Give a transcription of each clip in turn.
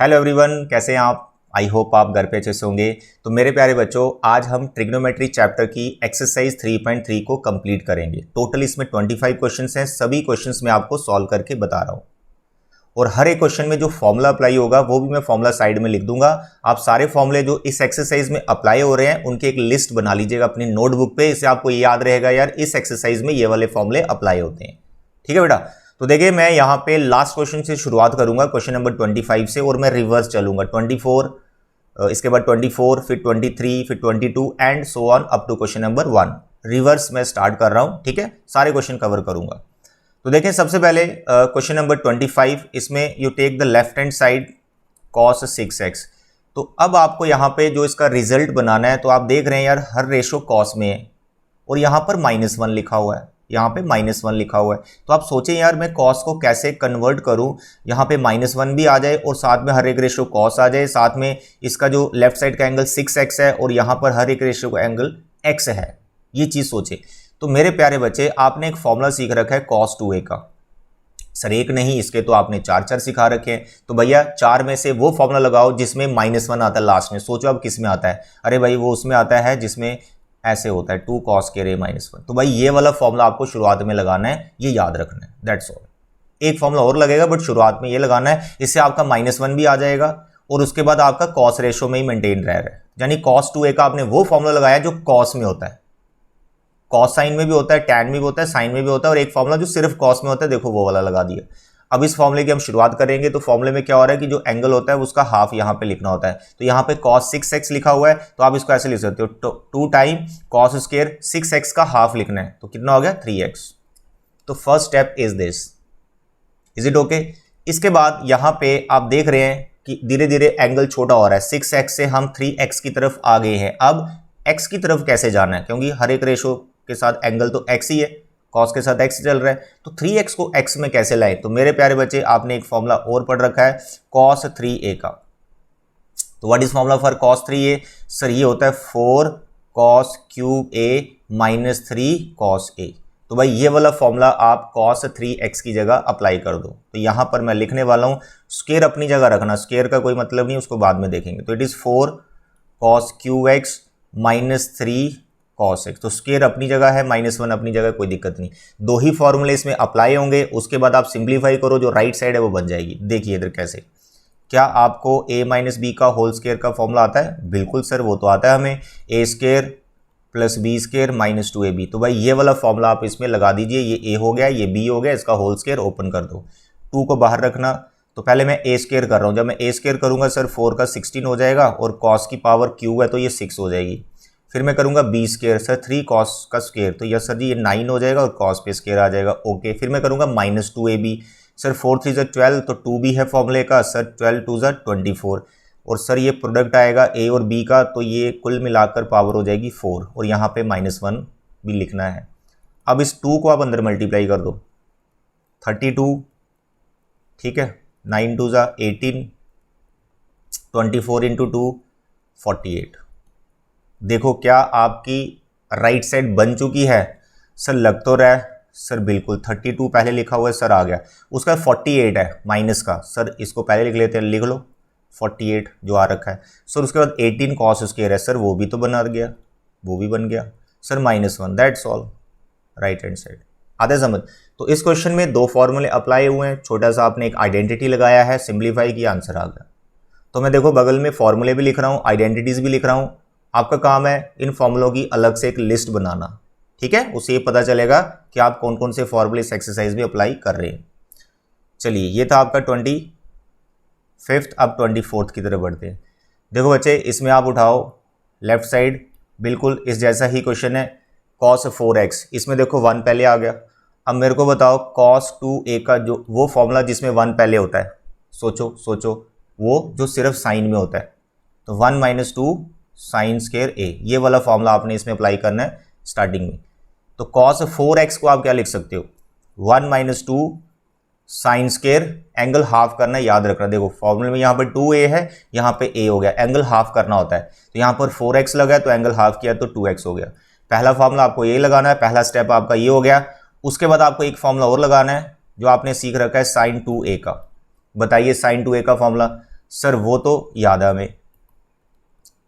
Hello everyone, कैसे हैं आप। आई होप आप घर पे अच्छे से होंगे। तो मेरे प्यारे बच्चों, आज हम ट्रिग्नोमेट्री चैप्टर की एक्सरसाइज 3.3 को कंप्लीट करेंगे। टोटल इसमें 25 क्वेश्चंस हैं। सभी क्वेश्चंस मैं आपको सॉल्व करके बता रहा हूं और हर एक क्वेश्चन में जो फॉर्मूला अप्लाई होगा वो भी मैं फॉर्मूला साइड में लिख दूंगा। आप सारे फॉर्मूले जो इस एक्सरसाइज में अप्लाई हो रहे हैं उनकी एक लिस्ट बना लीजिएगा अपनी नोटबुक पे। इससे आपको याद रहेगा यार इस एक्सरसाइज में ये वाले फॉर्मूले अप्लाई होते हैं। ठीक है बेटा। तो देखिए, मैं यहाँ पे लास्ट क्वेश्चन से शुरुआत करूंगा, क्वेश्चन नंबर 25 से, और मैं रिवर्स चलूंगा। 24, इसके बाद 24, फिर 23, फिर 22 and so on up to question number 1। Reverse मैं स्टार्ट कर रहा हूं। ठीक है, सारे क्वेश्चन कवर करूंगा। तो देखें, सबसे पहले क्वेश्चन नंबर 25, इसमें you take the left hand side cos 6x। तो अब आपको यहाँ पे जो इसका रिजल्ट बनाना है, तो आप देख रहे हैं यार हर रेशो cos में है और यहाँ पर -1 लिखा हुआ है, यहाँ पे -1 लिखा हुआ है। तो आप सोचें यार मैं cos को कैसे कन्वर्ट करूं, यहाँ पे -1 भी आ जाए और साथ में हर एक रेशो cos आ जाए, साथ में इसका जो लेफ्ट साइड का एंगल 6x है और यहाँ पर हर एक रेशो का एंगल x है। ये चीज़ सोचे। तो मेरे प्यारे बच्चे, आपने एक फॉर्मूला सीख रखा है cos 2a का। सर एक नहीं, इसके तो आपने 4 सीखा रखे हैं। तो भैया 4 में से वो फॉर्मूला लगाओ जिसमें -1 आता है लास्ट में। सोचो अब किस में आता है। अरे भाई वो उसमें आता है जिसमें ऐसे होता है 2 cos के रे -1। तो भाई ये वाला फॉर्मूला आपको शुरुआत में लगाना है, ये याद रखना है। That's all. एक फॉर्मूला और लगेगा बट शुरुआत में ये लगाना है। इससे आपका -1 भी आ जाएगा और उसके बाद आपका cos रेशो में ही मेंटेन रह रहा है। यानी cos 2a का आपने वो फॉर्मूला लगाया जो cos में होता है। cos साइन में भी होता है, tan में भी होता है, साइन में भी होता है, और एक फॉर्मूला जो सिर्फ cos में होता है, देखो वो वाला लगा दिया। अब इस फॉर्मूले की हम शुरुआत करेंगे। तो फॉर्मूले में क्या हो रहा है कि जो एंगल होता है उसका हाफ यहाँ पे लिखना होता है। तो यहाँ पे cos 6x लिखा हुआ है, तो आप इसको ऐसे लिख सकते हो 2 टाइम cos स्क्वायर 6x का हाफ लिखना है, तो कितना हो गया 3x। तो first step is this. Is it okay. इसके बाद यहाँ पे आप देख रहे हैं कि धीरे धीरे एंगल छोटा हो रहा है। 6x से हम 3x की तरफ आ गए हैं। अब x की तरफ कैसे जाना है, क्योंकि हर एक रेशो के साथ एंगल तो x ही है, cos के साथ x चल रहा है। तो 3x को x में कैसे लाए। तो मेरे प्यारे बच्चे, आपने एक फॉर्मूला और पढ़ रखा है cos 3a का। तो what is formula for cos 3a। Sir ये होता है 4 cos cube a minus 3 cos a। तो भाई ये वाला फॉर्मूला आप cos 3x की जगह अप्लाई कर दो। तो यहां पर मैं लिखने वाला हूं, स्क्वायर अपनी जगह रखना, स्क्वायर का कोई मतलब नहीं, उसको बाद में देखेंगे। तो it is 4 cos cube x minus 3 cos x। तो स्क्वायर अपनी जगह है, -1 अपनी जगह, कोई दिक्कत नहीं। दो ही फॉर्मूले इसमें अप्लाई होंगे। उसके बाद आप सिंप्लीफाई करो, जो राइट साइड है वो बन जाएगी। देखिए इधर कैसे। क्या आपको a माइनस बी का होल स्क्वायर का फॉर्मूला आता है। बिल्कुल सर, वो तो आता है हमें, a square plus B square minus 2ab। तो भाई ये वाला फॉर्मूला आप इसमें लगा दीजिए। ये a हो गया, ये b हो गया, इसका होल स्क्वायर ओपन कर दो। 2 को बाहर रखना। तो पहले मैं a स्क्वायर कर रहा हूँ। जब मैं a स्क्वायर करूंगा सर 4 का 16 हो जाएगा और cos की पावर क्यूब है तो ये 6 हो जाएगी। फिर मैं करूंगा बी स्क्वायर, सर 3 cos का स्क्वायर, तो यस सर जी ये 9 हो जाएगा और cos पे स्क्वायर आ जाएगा। ओके। फिर मैं करूंगा -2ab, सर 4 3 12, तो 2 भी है फॉर्मूले का, सर 12 2 24, और सर ये प्रोडक्ट आएगा a और b का, तो ये कुल मिलाकर पावर हो जाएगी 4, और यहाँ पे -1 भी लिखना है। अब इस 2 को आप अंदर मल्टीप्लाई कर दो, 32, ठीक है, 9 2 18, 24 इंटू 2 48। देखो क्या आपकी राइट साइड बन चुकी है। सर लग तो रहा है, सर बिल्कुल 32 पहले लिखा हुआ है, सर आ गया। उसका 48 है माइनस का, सर इसको पहले लिख लेते हैं, लिख लो 48 जो आ रखा है। सर उसके बाद 18 cos स्क्वायर है, सर वो भी तो बना गया, वो भी बन गया। Sir -1, that's all, right hand side. आते समझ। तो इस क्वेश्चन में 2 फॉर्मूले अप्लाई हुए हैं, छोटा सा आपने एक आइडेंटिटी लगाया है, सिंप्लीफाई किया, आंसर आ गया। तो मैं देखो बगल में फॉर्मूले भी लिख रहा हूँ, आइडेंटिटीज भी लिख रहा हूँ। आपका काम है इन फॉर्मूलों की अलग से एक लिस्ट बनाना। ठीक है, उससे ये पता चलेगा कि आप कौन कौन से फॉर्मूले इस एक्सरसाइज में अप्लाई कर रहे हैं। चलिए, ये था आपका 25। अब 24 की तरफ बढ़ते हैं। देखो बच्चे, इसमें आप उठाओ लेफ्ट साइड, बिल्कुल इस जैसा ही क्वेश्चन है, cos 4x। इसमें देखो 1 पहले आ गया। अब मेरे को बताओ cos 2a का जो वो फॉर्मूला जिसमें 1 पहले होता है, सोचो वो जो सिर्फ साइन में होता है। तो 1 - 2 साइन स्क्वायर a, ये वाला फॉर्मूला आपने इसमें अप्लाई करना है स्टार्टिंग में। तो cos 4x को आप क्या लिख सकते हो, 1 - 2 साइन स्क्वायर, एंगल हाफ करना, याद रखना। देखो फॉर्मूले में यहाँ पर 2a है, यहाँ पे a हो गया, एंगल हाफ करना होता है। तो यहाँ पर 4x लगा तो एंगल हाफ किया तो 2x हो गया। पहला फॉर्मूला आपको ये लगाना है, पहला स्टेप आपका ये हो गया। उसके बाद आपको एक फॉर्मूला और लगाना है जो आपने सीख रखा है sin 2a का। बताइए sin 2a का फॉर्मूला। सर वो तो याद है हमें,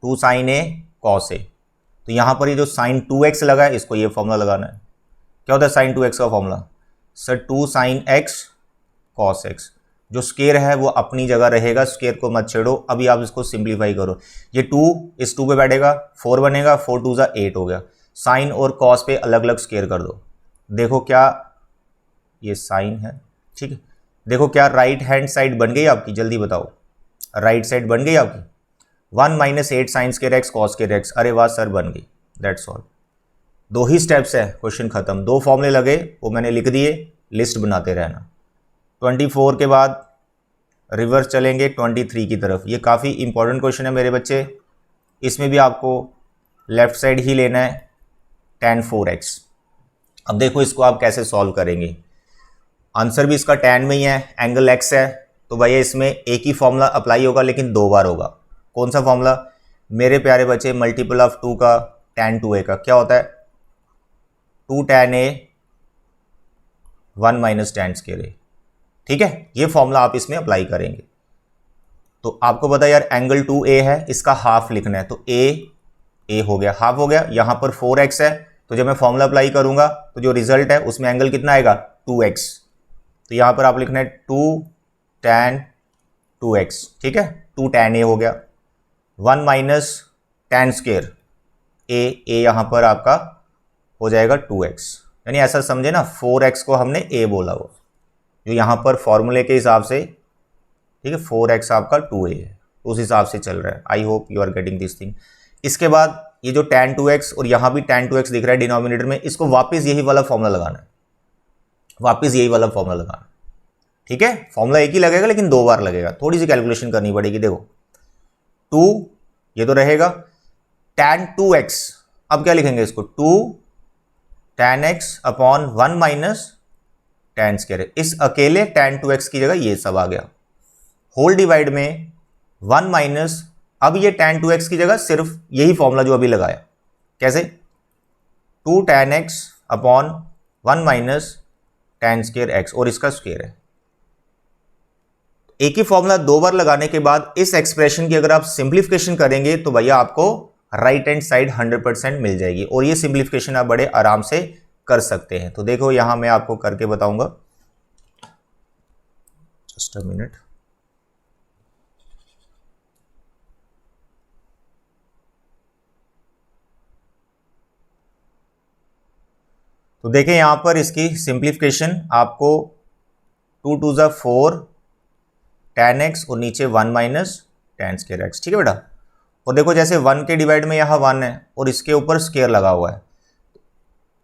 2 sin a cos a। तो यहाँ पर ये जो sin 2x लगा है इसको ये फॉर्मूला लगाना है। क्या होता है sin 2x का formula? Sir 2 sin x cos x। जो स्केयर है वो अपनी जगह रहेगा, स्केयर को मत छेड़ो। अभी आप इसको सिंप्लीफाई करो, ये 2 इस 2 पे बैठेगा, 4 बनेगा, 4 2 ज़ा 8 हो गया। साइन और कॉस पे अलग अलग स्केयर कर दो। देखो क्या ये साइन है, ठीक है। देखो क्या राइट हैंड साइड बन गई आपकी, जल्दी बताओ, राइट साइड बन गई आपकी। 1 minus 8 sine square x cos square x. अरे वाह सर, बन गई। That's all. 2 ही स्टेप्स है, क्वेश्चन खत्म। 2 फॉर्मूले लगे, वो मैंने लिख दिए, लिस्ट बनाते रहना। 24 के बाद रिवर्स चलेंगे 23 की तरफ। ये काफ़ी इंपॉर्टेंट क्वेश्चन है मेरे बच्चे, इसमें भी आपको लेफ्ट साइड ही लेना है, tan 4x। अब देखो इसको आप कैसे सॉल्व करेंगे। आंसर भी इसका tan में ही है, एंगल x है, तो भैया इसमें एक ही फॉर्मूला अप्लाई होगा लेकिन 2 बार होगा। कौन सा फॉर्मूला मेरे प्यारे बच्चे? मल्टीपल ऑफ 2 का tan 2a का क्या होता है? 2 tan a 1 minus tan square a। ठीक है, ये फॉर्मूला आप इसमें अप्लाई करेंगे। तो आपको पता है यार एंगल 2a है, इसका हाफ लिखना है, तो a हो गया, हाफ हो गया। यहां पर 4x है, तो जब मैं फॉर्मूला अप्लाई करूंगा तो जो रिजल्ट है उसमें एंगल कितना आएगा? 2x। तो यहां पर आप लिखना है 2 tan 2x। ठीक है, 2 tan a हो गया, 1 माइनस tan स्केयर a यहां पर आपका हो जाएगा 2x। यानी ऐसा समझे ना, 4x को हमने a बोला हो, जो यहाँ पर फॉर्मूले के हिसाब से, ठीक है, 4x आपका 2a है, उस हिसाब से चल रहा है। I hope you are getting this thing. इसके बाद ये जो tan 2x और यहाँ भी tan 2x दिख रहा है डिनोमिनेटर में, इसको वापस यही वाला फॉर्मूला लगाना है, वापस यही वाला फॉर्मूला लगाना। ठीक है, फॉर्मूला एक ही लगेगा लेकिन 2 बार लगेगा, थोड़ी सी कैलकुलेशन करनी पड़ेगी। देखो 2 ये तो रहेगा, tan 2x, अब क्या लिखेंगे इसको? 2 tan x upon 1 minus tan square. इस अकेले tan 2x की जगह ये सब आ गया, होल डिवाइड में 1 माइनस, अब ये tan 2x की जगह सिर्फ यही फॉर्मूला जो अभी लगाया। कैसे? 2 tan x upon 1 minus tan square x, और इसका स्केयर है। एक ही फॉर्मूला 2 बार लगाने के बाद इस एक्सप्रेशन की अगर आप सिंप्लीफिकेशन करेंगे तो भैया आपको राइट हैंड साइड 100% मिल जाएगी, और ये सिंप्लीफिकेशन आप बड़े आराम से कर सकते हैं। तो देखो यहां मैं आपको करके बताऊंगा, जस्ट अ मिनट। तो देखें यहां पर इसकी सिंप्लीफिकेशन आपको 2 2 ज़ा 4 tan x और नीचे 1 माइनस tan स्केयर x। ठीक है बेटा, और देखो जैसे 1 के डिवाइड में यहाँ 1 है और इसके ऊपर स्केयर लगा हुआ है,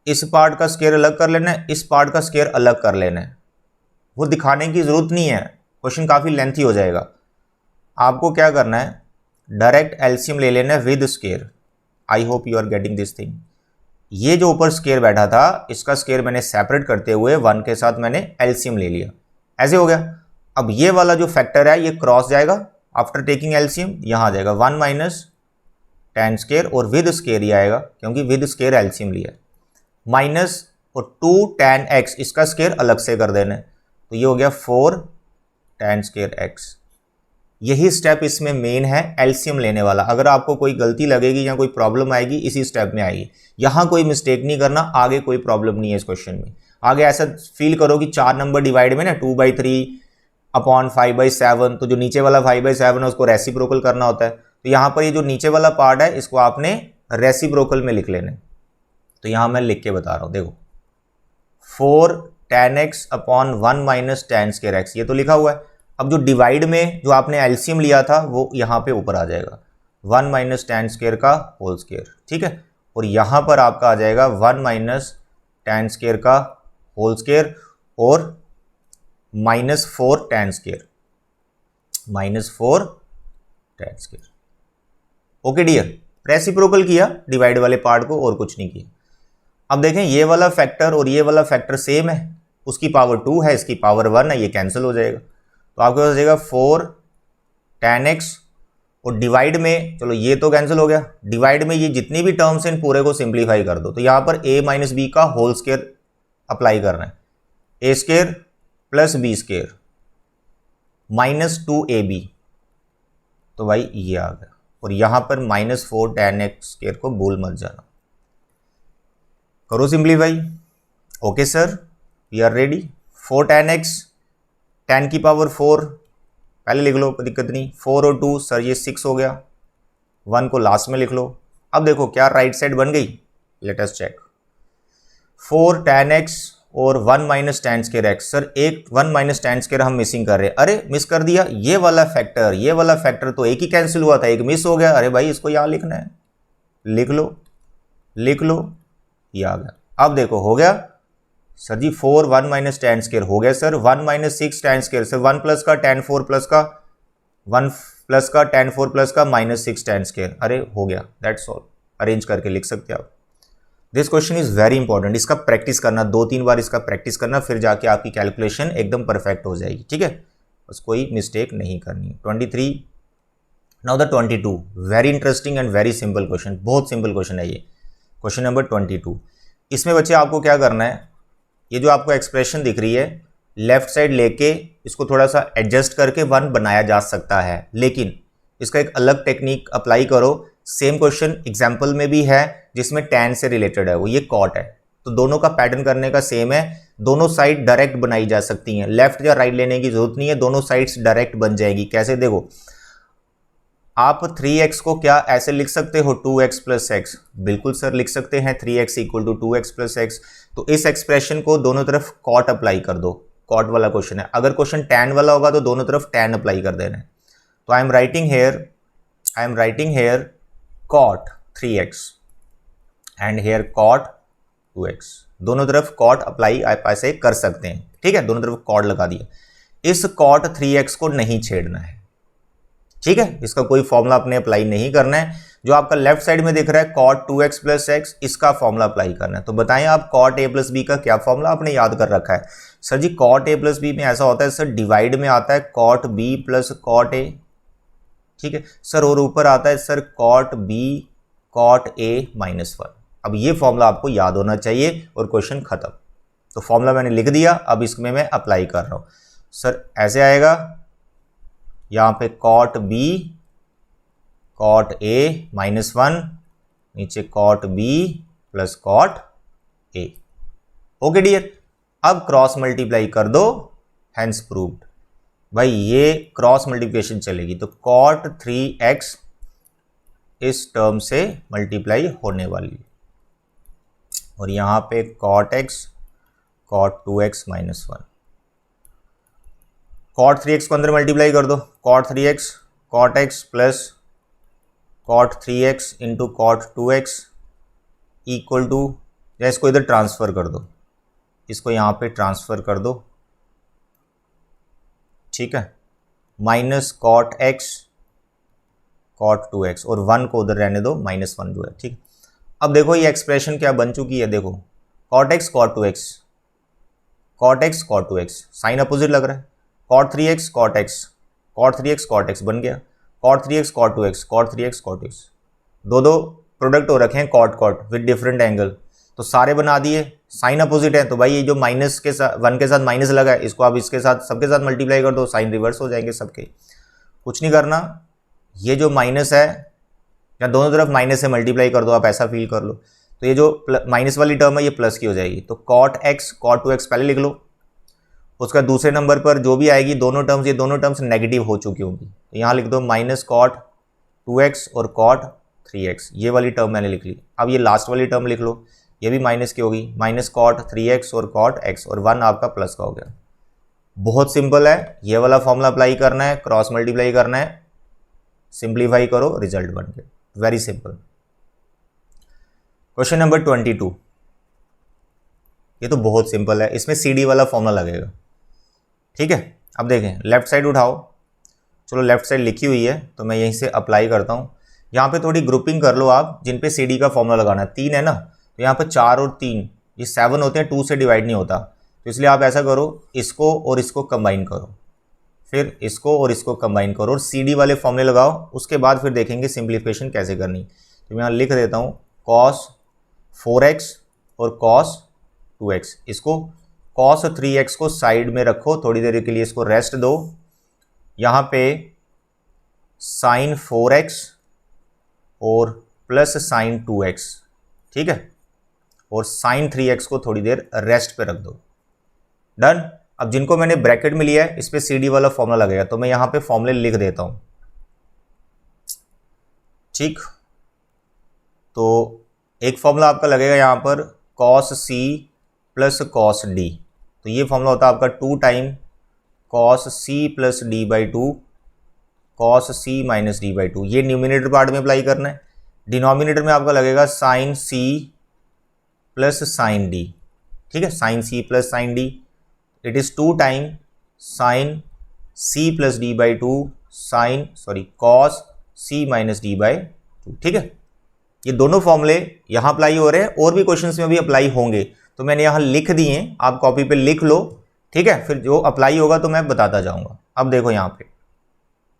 इस पार्ट का स्केयर अलग कर लेना है, इस पार्ट का स्केयर अलग कर लेना है। वो दिखाने की जरूरत नहीं है, क्वेश्चन काफ़ी लेंथी हो जाएगा। आपको क्या करना है, डायरेक्ट एलसीएम ले लेना है with square. I hope you are getting this thing. ये जो ऊपर स्केयर बैठा था, इसका स्केयर मैंने सेपरेट करते हुए 1 के साथ मैंने एलसीएम ले लिया, ऐसे हो गया। अब ये वाला जो फैक्टर है ये क्रॉस जाएगा, आफ्टर टेकिंग एलसीएम यहाँ आ जाएगा 1 माइनस tan स्केयर, और विद स्केयर ही आएगा क्योंकि विद स्केयर एलसीएम लिया, माइनस और 2 tan x, इसका स्केयर अलग से कर देना है, तो ये हो गया 4 tan स्केयर x। यही स्टेप इसमें मेन है, एलसीएम लेने वाला। अगर आपको कोई गलती लगेगी या कोई प्रॉब्लम आएगी इसी स्टेप में आएगी, यहाँ कोई मिस्टेक नहीं करना, आगे कोई प्रॉब्लम नहीं है इस क्वेश्चन में। आगे ऐसा फील करो कि 4 नंबर डिवाइड में ना 2/3 अपॉन 5/7, तो जो नीचे वाला 5/7 है उसको रेसिप्रोकल करना होता है, तो यहाँ पर ये जो नीचे वाला पार्ट है इसको आपने रेसिप्रोकल में लिख लेना है। तो यहाँ मैं लिख के बता रहा हूँ, देखो 4 tan x upon 1 minus tan square x, ये तो लिखा हुआ है। अब जो डिवाइड में जो आपने एलसीएम लिया था वो यहाँ पे ऊपर आ जाएगा, 1 माइनस tan स्केयर का होल स्केयर। ठीक है, और यहाँ पर आपका आ जाएगा 1 माइनस tan स्केयर का होल स्केयर और -4 tan square, -4 tan square. Okay dear, reciprocal किया डिवाइड वाले पार्ट को और कुछ नहीं किया। अब देखें ये वाला फैक्टर और ये वाला फैक्टर सेम है, उसकी पावर 2 है, इसकी पावर 1 है, ये कैंसिल हो जाएगा। तो आपके पास हो जाएगा 4 tan x, और डिवाइड में, चलो ये तो कैंसिल हो गया, डिवाइड में ये जितनी भी टर्म्स हैं पूरे को सिंप्लीफाई कर दो। तो यहाँ पर a माइनस बी का होल स्केयर अप्लाई करना है, a square plus b square -2ab, तो भाई ये आ गया, और यहाँ पर -4 tan x स्क्वायर को भूल मत जाना। करो simplify. Okay sir, we are ready. 4 tan x, 10 की पावर 4 पहले लिख लो, कोई दिक्कत नहीं। 4 और 2 सर ये 6 हो गया, 1 को लास्ट में लिख लो। अब देखो क्या राइट साइड बन गई, let us check. 4 tan x और 1 minus tan square x। Sir एक 1 माइनस tan स्क्वायर हम मिसिंग कर रहे हैं, अरे मिस कर दिया, ये वाला फैक्टर, ये वाला फैक्टर तो एक ही कैंसिल हुआ था, एक मिस हो गया। अरे भाई इसको यहाँ लिखना है, लिख लो, लिख लो, ये आ गया। अब देखो हो गया सर जी, 4 1 माइनस tan स्क्वायर हो गया sir, 1 minus 6 tan square sir, 1 plus का tan 4 प्लस का 1 प्लस का tan 4 प्लस का -6 tan स्क्वायर। अरे हो गया, दैट्स ऑल। अरेंज करके लिख सकते हो आप। This question is very important, इसका प्रैक्टिस करना, 2-3 बार इसका प्रैक्टिस करना, फिर जाके आपकी कैलकुलेशन एकदम परफेक्ट हो जाएगी, ठीक है। बस कोई मिस्टेक नहीं करनी। 23 now the 22, very interesting and very simple question, बहुत सिंपल क्वेश्चन है ये। क्वेश्चन नंबर 22, इसमें बच्चे आपको क्या करना है, ये जो आपको एक्सप्रेशन दिख रही है, लेफ्ट साइड लेके इसको थोड़ा सा एडजस्ट करके 1 बनाया जा सकता है, लेकिन इसका एक अलग टेक्निक अप्लाई करो। सेम क्वेश्चन एग्जाम्पल में भी है जिसमें tan से रिलेटेड है, वो ये cot है, तो दोनों का पैटर्न करने का सेम है। दोनों साइड डायरेक्ट बनाई जा सकती हैं, लेफ्ट या राइट लेने की जरूरत नहीं है, दोनों साइड्स डायरेक्ट बन जाएगी। कैसे, देखो आप 3x को क्या ऐसे लिख सकते हो, 2x प्लस एक्स, बिल्कुल सर लिख सकते हैं, 3x equal to 2x plus x. तो इस एक्सप्रेशन को दोनों तरफ cot अप्लाई कर दो, cot वाला क्वेश्चन है। अगर क्वेश्चन tan वाला होगा तो दोनों तरफ tan अप्लाई कर देना है। तो I am writing here cot 3x and here cot 2x, दोनों तरफ cot अप्लाई आप ऐसे कर सकते हैं, ठीक है, दोनों तरफ cot लगा दिया। इस cot 3x को नहीं छेड़ना है, ठीक है, इसका कोई फॉर्मूला आपने अप्लाई नहीं करना है। जो आपका लेफ्ट साइड में दिख रहा है cot 2x प्लस एक्स, इसका फॉर्मूला अप्लाई करना है। तो बताएं आप cot a प्लस बी का क्या फॉर्मूला आपने याद कर रखा है? Sir ji cot a plus B में ऐसा होता है सर, डिवाइड में आता है cot b plus cot a, ठीक है सर, और ऊपर आता है sir cot b cot a minus 1। अब ये फॉर्मूला आपको याद होना चाहिए और क्वेश्चन खत्म। तो फॉर्मूला मैंने लिख दिया, अब इसमें मैं अप्लाई कर रहा हूँ। सर ऐसे आएगा, यहाँ पे cot b cot a minus 1, नीचे cot b plus cot a। Okay dear, अब क्रॉस मल्टीप्लाई कर दो, हैंस प्रूव्ड। भाई ये क्रॉस मल्टीप्लिकेशन चलेगी, तो cot 3x इस टर्म से मल्टीप्लाई होने वाली है, और यहाँ पे cot x cot 2x minus 1। cot 3x को अंदर मल्टीप्लाई कर दो, cot 3x cot x plus cot 3x into cot 2x equal to, या इसको इधर ट्रांसफ़र कर दो, इसको यहाँ पे ट्रांसफ़र कर दो, ठीक है, minus cot x cot 2x, और 1 को उधर रहने दो, माइनस 1 जो है, ठीक। अब देखो ये एक्सप्रेशन क्या बन चुकी है, देखो cot x cot 2x cot x cot 2x, sine opposite लग रहा है, cot 3x cot x cot 3x cot x बन गया, cot 3x cot 2x cot 3x cot 2x, दो प्रोडक्ट हो रखे हैं cot cot with different angle, तो सारे बना दिए, साइन अपोजिट है, तो भाई ये जो माइनस के साथ 1 के साथ माइनस लगा है, इसको आप इसके साथ सबके साथ मल्टीप्लाई कर दो, साइन रिवर्स हो जाएंगे सबके। कुछ नहीं करना, ये जो माइनस है या दोनों तरफ माइनस से मल्टीप्लाई कर दो, आप ऐसा फील कर लो, तो ये जो माइनस वाली टर्म है ये प्लस की हो जाएगी। तो cot x cot 2x पहले लिख लो, उसका दूसरे नंबर पर जो भी आएगी दोनों टर्म्स, ये दोनों टर्म्स नेगेटिव हो चुकी होंगी, तो यहाँ लिख दो माइनस cot 2x और cot 3x, ये वाली टर्म मैंने लिख ली। अब ये लास्ट वाली टर्म लिख लो, ये भी माइनस की होगी, माइनस cot 3x और cot x, और 1 आपका प्लस का हो गया। बहुत सिंपल है, ये वाला फॉर्मूला अप्लाई करना है, क्रॉस मल्टीप्लाई करना है, सिंप्लीफाई करो, रिजल्ट बन गया, वेरी सिंपल। क्वेश्चन नंबर 22, ये तो बहुत सिंपल है, इसमें CD वाला फॉर्मूला लगेगा, ठीक है। अब देखें लेफ्ट साइड उठाओ, चलो लेफ्ट साइड लिखी हुई है तो मैं यहीं से अप्लाई करता हूँ। यहाँ पे थोड़ी ग्रुपिंग कर लो आप, जिन पे CD का फॉर्मूला लगाना है। 3 है ना, तो यहाँ पे 4 और 3 ये 7 होते हैं, 2 से डिवाइड नहीं होता, तो इसलिए आप ऐसा करो, इसको और इसको कंबाइन करो, फिर इसको और इसको कंबाइन करो और CD वाले फॉर्मूले लगाओ, उसके बाद फिर देखेंगे सिंप्लीफिकेशन कैसे करनी। तो मैं यहाँ लिख देता हूँ cos 4x और cos 2x, इसको cos 3x को साइड में रखो, थोड़ी देर के लिए इसको रेस्ट दो। यहाँ पे साइन 4x और प्लस साइन 2x, ठीक है, और साइन 3x को थोड़ी देर रेस्ट पे रख दो। डन। अब जिनको मैंने ब्रैकेट में लिया है इस पे CD वाला फॉर्मूला लगेगा, तो मैं यहां पे फॉर्मूले लिख देता हूं, ठीक। तो एक फॉर्मूला आपका लगेगा यहां पर cos C plus cos D, तो ये फॉर्मूला होता है आपका 2 time cos C plus D by 2 cos C minus D by 2। ये न्यूमिनेटर पार्ट में अप्लाई करना है। डिनोमिनेटर में आपका लगेगा sine C plus sine D, ठीक है, sine C plus sine D, it is 2 time sine C plus D by 2 cos C minus D by 2, ठीक है। ये दोनों फॉर्मूले यहाँ अप्लाई हो रहे हैं और भी क्वेश्चंस में भी अप्लाई होंगे, तो मैंने यहाँ लिख दिए, आप कॉपी पे लिख लो, ठीक है, फिर जो अप्लाई होगा तो मैं बताता जाऊंगा। अब देखो यहाँ पे,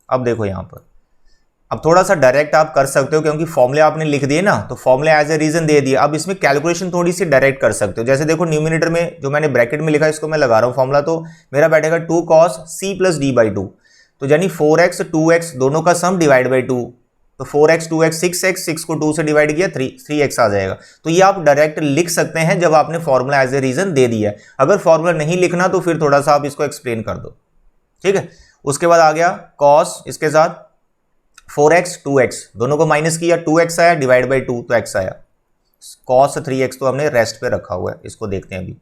अब देखो यहाँ पर, अब थोड़ा सा डायरेक्ट आप कर सकते हो क्योंकि फॉर्मूले आपने लिख दिए ना, तो फॉर्मूले एज ए रीजन दे दिया। अब इसमें कैलकुलेशन थोड़ी सी डायरेक्ट कर सकते हो। जैसे देखो न्यूमिनेटर में जो मैंने ब्रैकेट में लिखा है इसको मैं लगा रहा हूँ फॉर्मूला, तो मेरा बैठेगा 2 cos C plus D by 2, तो यानी 4x 2x दोनों का सम डिवाइड बाई 2, तो 4x 2x 6x, 6 को 2 से डिवाइड किया 3x आ जाएगा। तो ये आप डायरेक्ट लिख सकते हैं जब आपने फॉर्मूला एज ए रीजन दे दिया है। अगर फॉर्मूला नहीं लिखना तो फिर थोड़ा सा आप इसको एक्सप्लेन कर दो, ठीक है। उसके बाद आ गया cos, इसके साथ 4x 2x दोनों को माइनस किया, 2x आया, डिवाइड बाई 2 तो x आया, cos 3x तो हमने रेस्ट पे रखा हुआ है, इसको देखते हैं अभी।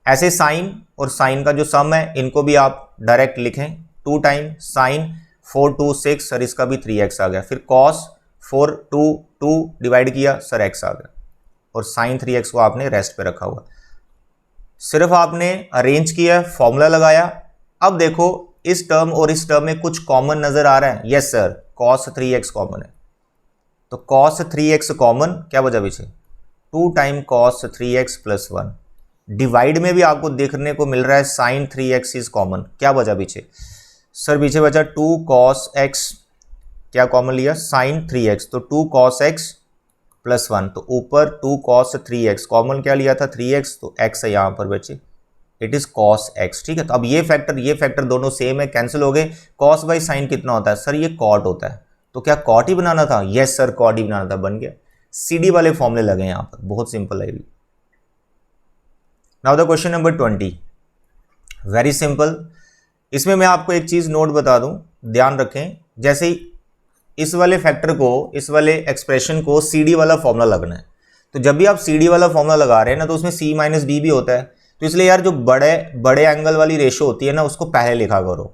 ऐसे साइन और साइन का जो सम है इनको भी आप डायरेक्ट लिखें, 2 टाइम साइन 4 2 6 और इसका भी 3x आ गया, फिर cos 4 2 2 डिवाइड किया सर x आ गया, और साइन 3x को आपने रेस्ट पे रखा हुआ। सिर्फ आपने अरेंज किया, फॉर्मूला लगाया। अब देखो इस टर्म और इस टर्म में कुछ कॉमन नजर आ रहा है, yes sir cos 3x common है, तो cos 3x कॉमन, क्या बचा पीछे 2 time cos 3x plus 1। Divide में भी आपको देखने को मिल रहा है साइन 3x इज कॉमन, क्या बचा पीछे सर, पीछे बचा 2 cos x, क्या कॉमन लिया साइन 3x, तो 2 cos x प्लस 1, तो ऊपर 2 cos 3x कॉमन क्या लिया था 3x, तो x है यहाँ पर बचे, इट इज cos x, ठीक है। तो अब ये फैक्टर दोनों सेम है, कैंसिल हो गए। cos बाई साइन कितना होता है सर, ये cot होता है, तो क्या cot ही बनाना था, यस सर cot ही बनाना था, बन गया। CD वाले फॉर्मूले लगे यहाँ पर, बहुत सिंपल है भी। Now the question number 20, very simple. इसमें मैं आपको एक चीज नोट बता दूं, ध्यान रखें, जैसे इस वाले फैक्टर को, इस वाले एक्सप्रेशन को CD वाला फॉर्मूला लगना है, तो जब भी आप CD वाला फॉर्मूला लगा रहे हैं ना तो उसमें C माइनस D भी होता है, तो इसलिए यार जो बड़े एंगल वाली रेशो होती है ना उसको पहले लिखा करो।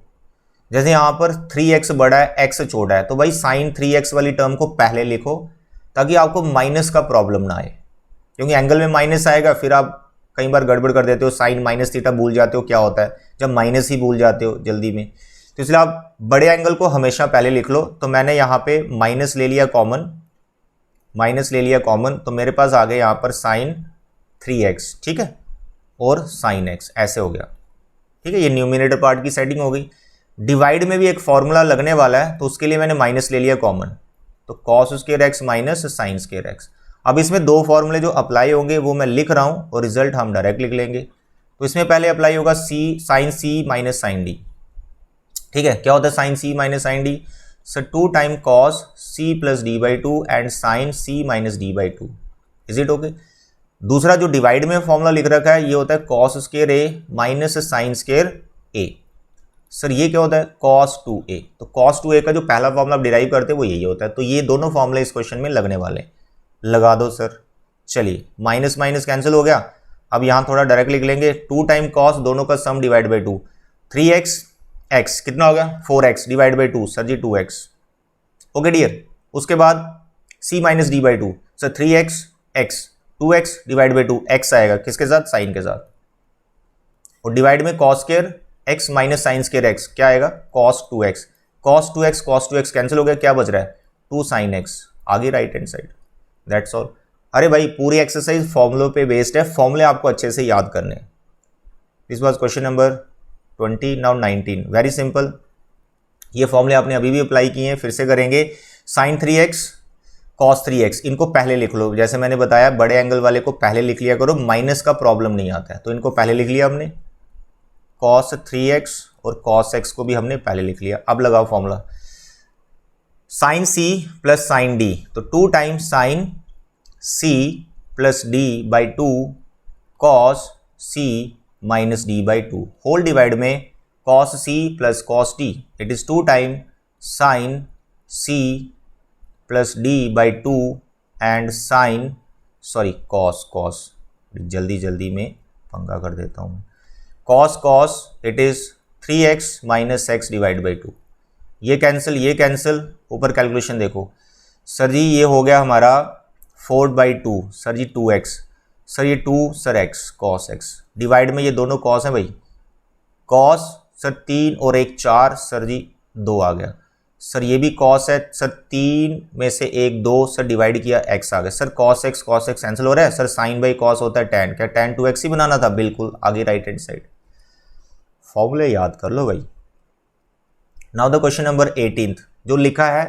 जैसे यहाँ पर 3x बड़ा है x छोटा है, तो भाई साइन 3x वाली टर्म को पहले लिखो ताकि आपको माइनस का प्रॉब्लम ना आए, क्योंकि एंगल में माइनस आएगा फिर आप कई बार गड़बड़ कर देते हो, साइन माइनस थीटा भूल जाते हो क्या होता है जब माइनस ही भूल जाते हो जल्दी में, तो इसलिए आप बड़े एंगल को हमेशा पहले लिख लो। तो मैंने यहाँ पे माइनस ले लिया कॉमन, तो मेरे पास आ गया यहाँ पर साइन 3x, ठीक है, और साइन x, ऐसे हो गया, ठीक है। ये न्यूमिनेटर पार्ट की सेटिंग हो गई। डिवाइड में भी एक फॉर्मूला लगने वाला है, तो उसके लिए मैंने माइनस ले लिया कॉमन, तो cos square x minus sine square x। अब इसमें दो फॉर्मूले जो अप्लाई होंगे वो मैं लिख रहा हूं और रिजल्ट हम डायरेक्ट लिख लेंगे। तो इसमें पहले अप्लाई होगा sine C minus sine D, ठीक है। क्या होता है sine C minus sine D, sir 2 time cos C plus D by 2 and sine C minus D by 2, is it okay. दूसरा जो डिवाइड में फॉर्मूला लिख रखा है ये होता है cos square A minus sine square A, sir ये क्या होता है cos 2a, तो cos 2a का जो पहला फॉर्मूला आप डिराइव करते हैं वो यही होता है। तो ये दोनों फॉर्मूले इस क्वेश्चन में लगने वाले, लगा दो सर। चलिए माइनस माइनस कैंसिल हो गया, अब यहाँ थोड़ा डायरेक्ट लिख लेंगे, 2 टाइम cos दोनों का सम डिवाइड बाई 2, 3x x कितना हो गया 4x divide by 2, sir ji 2x, okay dear. उसके बाद c minus D by 2, sir 3x x 2x divide by 2, x आएगा किसके साथ साइन के साथ, और डिवाइड में cos square x minus sine square x, क्या आएगा cos 2x कैंसिल हो गया, क्या बच रहा है 2 sin x, आगे right hand side, that's all. अरे भाई पूरी एक्सरसाइज फॉर्मूलों पे बेस्ड है, फॉर्मूले आपको अच्छे से याद करने हैं। This was question number 20, now 19, very simple. ये फॉर्मूले आपने अभी भी अप्लाई किए हैं, फिर से करेंगे। साइन 3x cos 3x इनको पहले लिख लो, जैसे मैंने बताया बड़े एंगल वाले को पहले लिख लिया करो, माइनस का प्रॉब्लम नहीं आता है, तो इनको पहले लिख लिया हमने, cos 3x और cos x को भी हमने पहले लिख लिया। अब लगाओ formula, sine C plus sine D, तो 2 times sine C plus D by 2 cos C minus D by 2 whole divide में cos C plus cos D, it is 2 time sine C plus D by 2 and sine cos जल्दी में पंगा कर देता हूँ, cos it is 3x minus x divide by 2, ये cancel, ऊपर calculation देखो सर जी, ये हो गया हमारा 4/2, सर जी 2x, सर ये 2, sir x cos x, divide में ये दोनों कॉस हैं भाई, कॉस सर 3 और 1 4, सर जी 2 आ गया, सर ये भी कॉस है, सर 3 में से 1 2, सर डिवाइड किया x आ गया, सर cos x कैंसिल हो रहा है, सर साइन बाई कॉस होता है tan, क्या tan 2x ही बनाना था, बिल्कुल आगे राइट हैंड साइड, फॉर्मूले याद कर लो भाई। नाउ द क्वेश्चन नंबर 18 जो लिखा है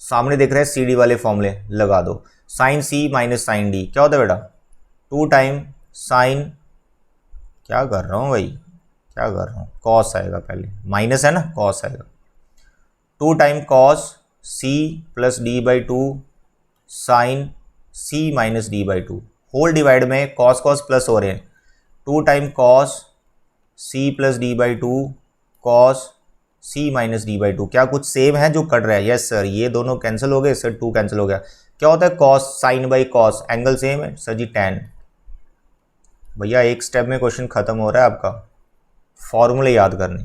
सामने दिख रहा है CD वाले फॉर्मूले लगा दो, sign C minus sine D क्या होता है बेटा, 2 टाइम साइन, क्या कर रहा हूँ भाई, कॉस आएगा, पहले माइनस है ना, कॉस आएगा, 2 time cos C plus D by 2 sine C minus D by 2 whole divide में कॉस प्लस हो रहे हैं, 2 time cos C plus D by 2 cos C minus D by 2, क्या कुछ सेम है जो कट रहा है, यस सर, ये दोनों कैंसिल हो गए, सर 2 कैंसिल हो गया, क्या होता है cos sine by cos, angle same है, सर जी tan, भैया एक स्टेप में क्वेश्चन खत्म हो रहा है आपका, फॉर्मूले याद करने।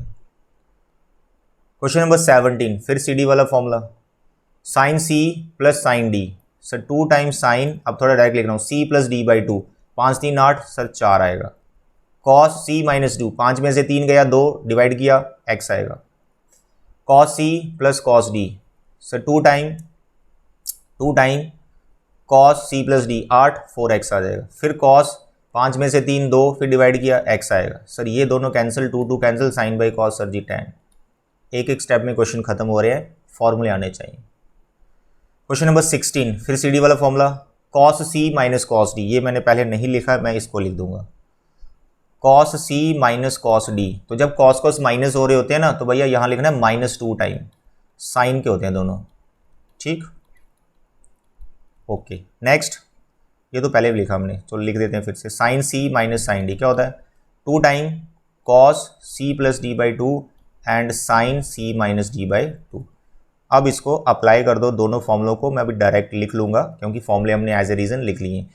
क्वेश्चन नंबर 17 फिर CD वाला formula, sine C plus sine D, sir 2 times sine, अब थोड़ा डायरेक्ट लिख रहा हूँ, C plus D by 2, 5 3 8, sir 4 आएगा, कॉस सी माइनस 2, 5 में से 3 गया 2, डिवाइड किया x आएगा, cos C plus cos D, sir 2 time cos C plus D 8 4x आ जाएगा, फिर कॉस 5 में से 3 2, फिर डिवाइड किया x आएगा, सर ये दोनों cancel, 2 cancel, sine by cos, sir ji tan, एक स्टेप में क्वेश्चन खत्म हो रहे हैं, फॉर्मूले आने चाहिए। क्वेश्चन नंबर 16 फिर CD वाला formula, cos C minus cos D, ये मैंने पहले नहीं लिखा, मैं इसको लिख दूंगा, cos C minus cos D, तो जब कॉस माइनस हो रहे होते हैं ना, तो भैया यहाँ लिखना है -2 टाइम, साइन के होते हैं दोनों, ठीक, ओके। नेक्स्ट, ये तो पहले भी लिखा हमने, चलो लिख देते हैं फिर से, sine C minus sine D क्या होता है, 2 time cos C plus D by 2 and sine C minus D by 2, अब इसको अप्लाई कर दो दोनों फॉर्मूलों को, मैं अभी डायरेक्ट लिख लूँगा क्योंकि फॉर्मूले हमने एज ए रीज़न लिख लिए हैं,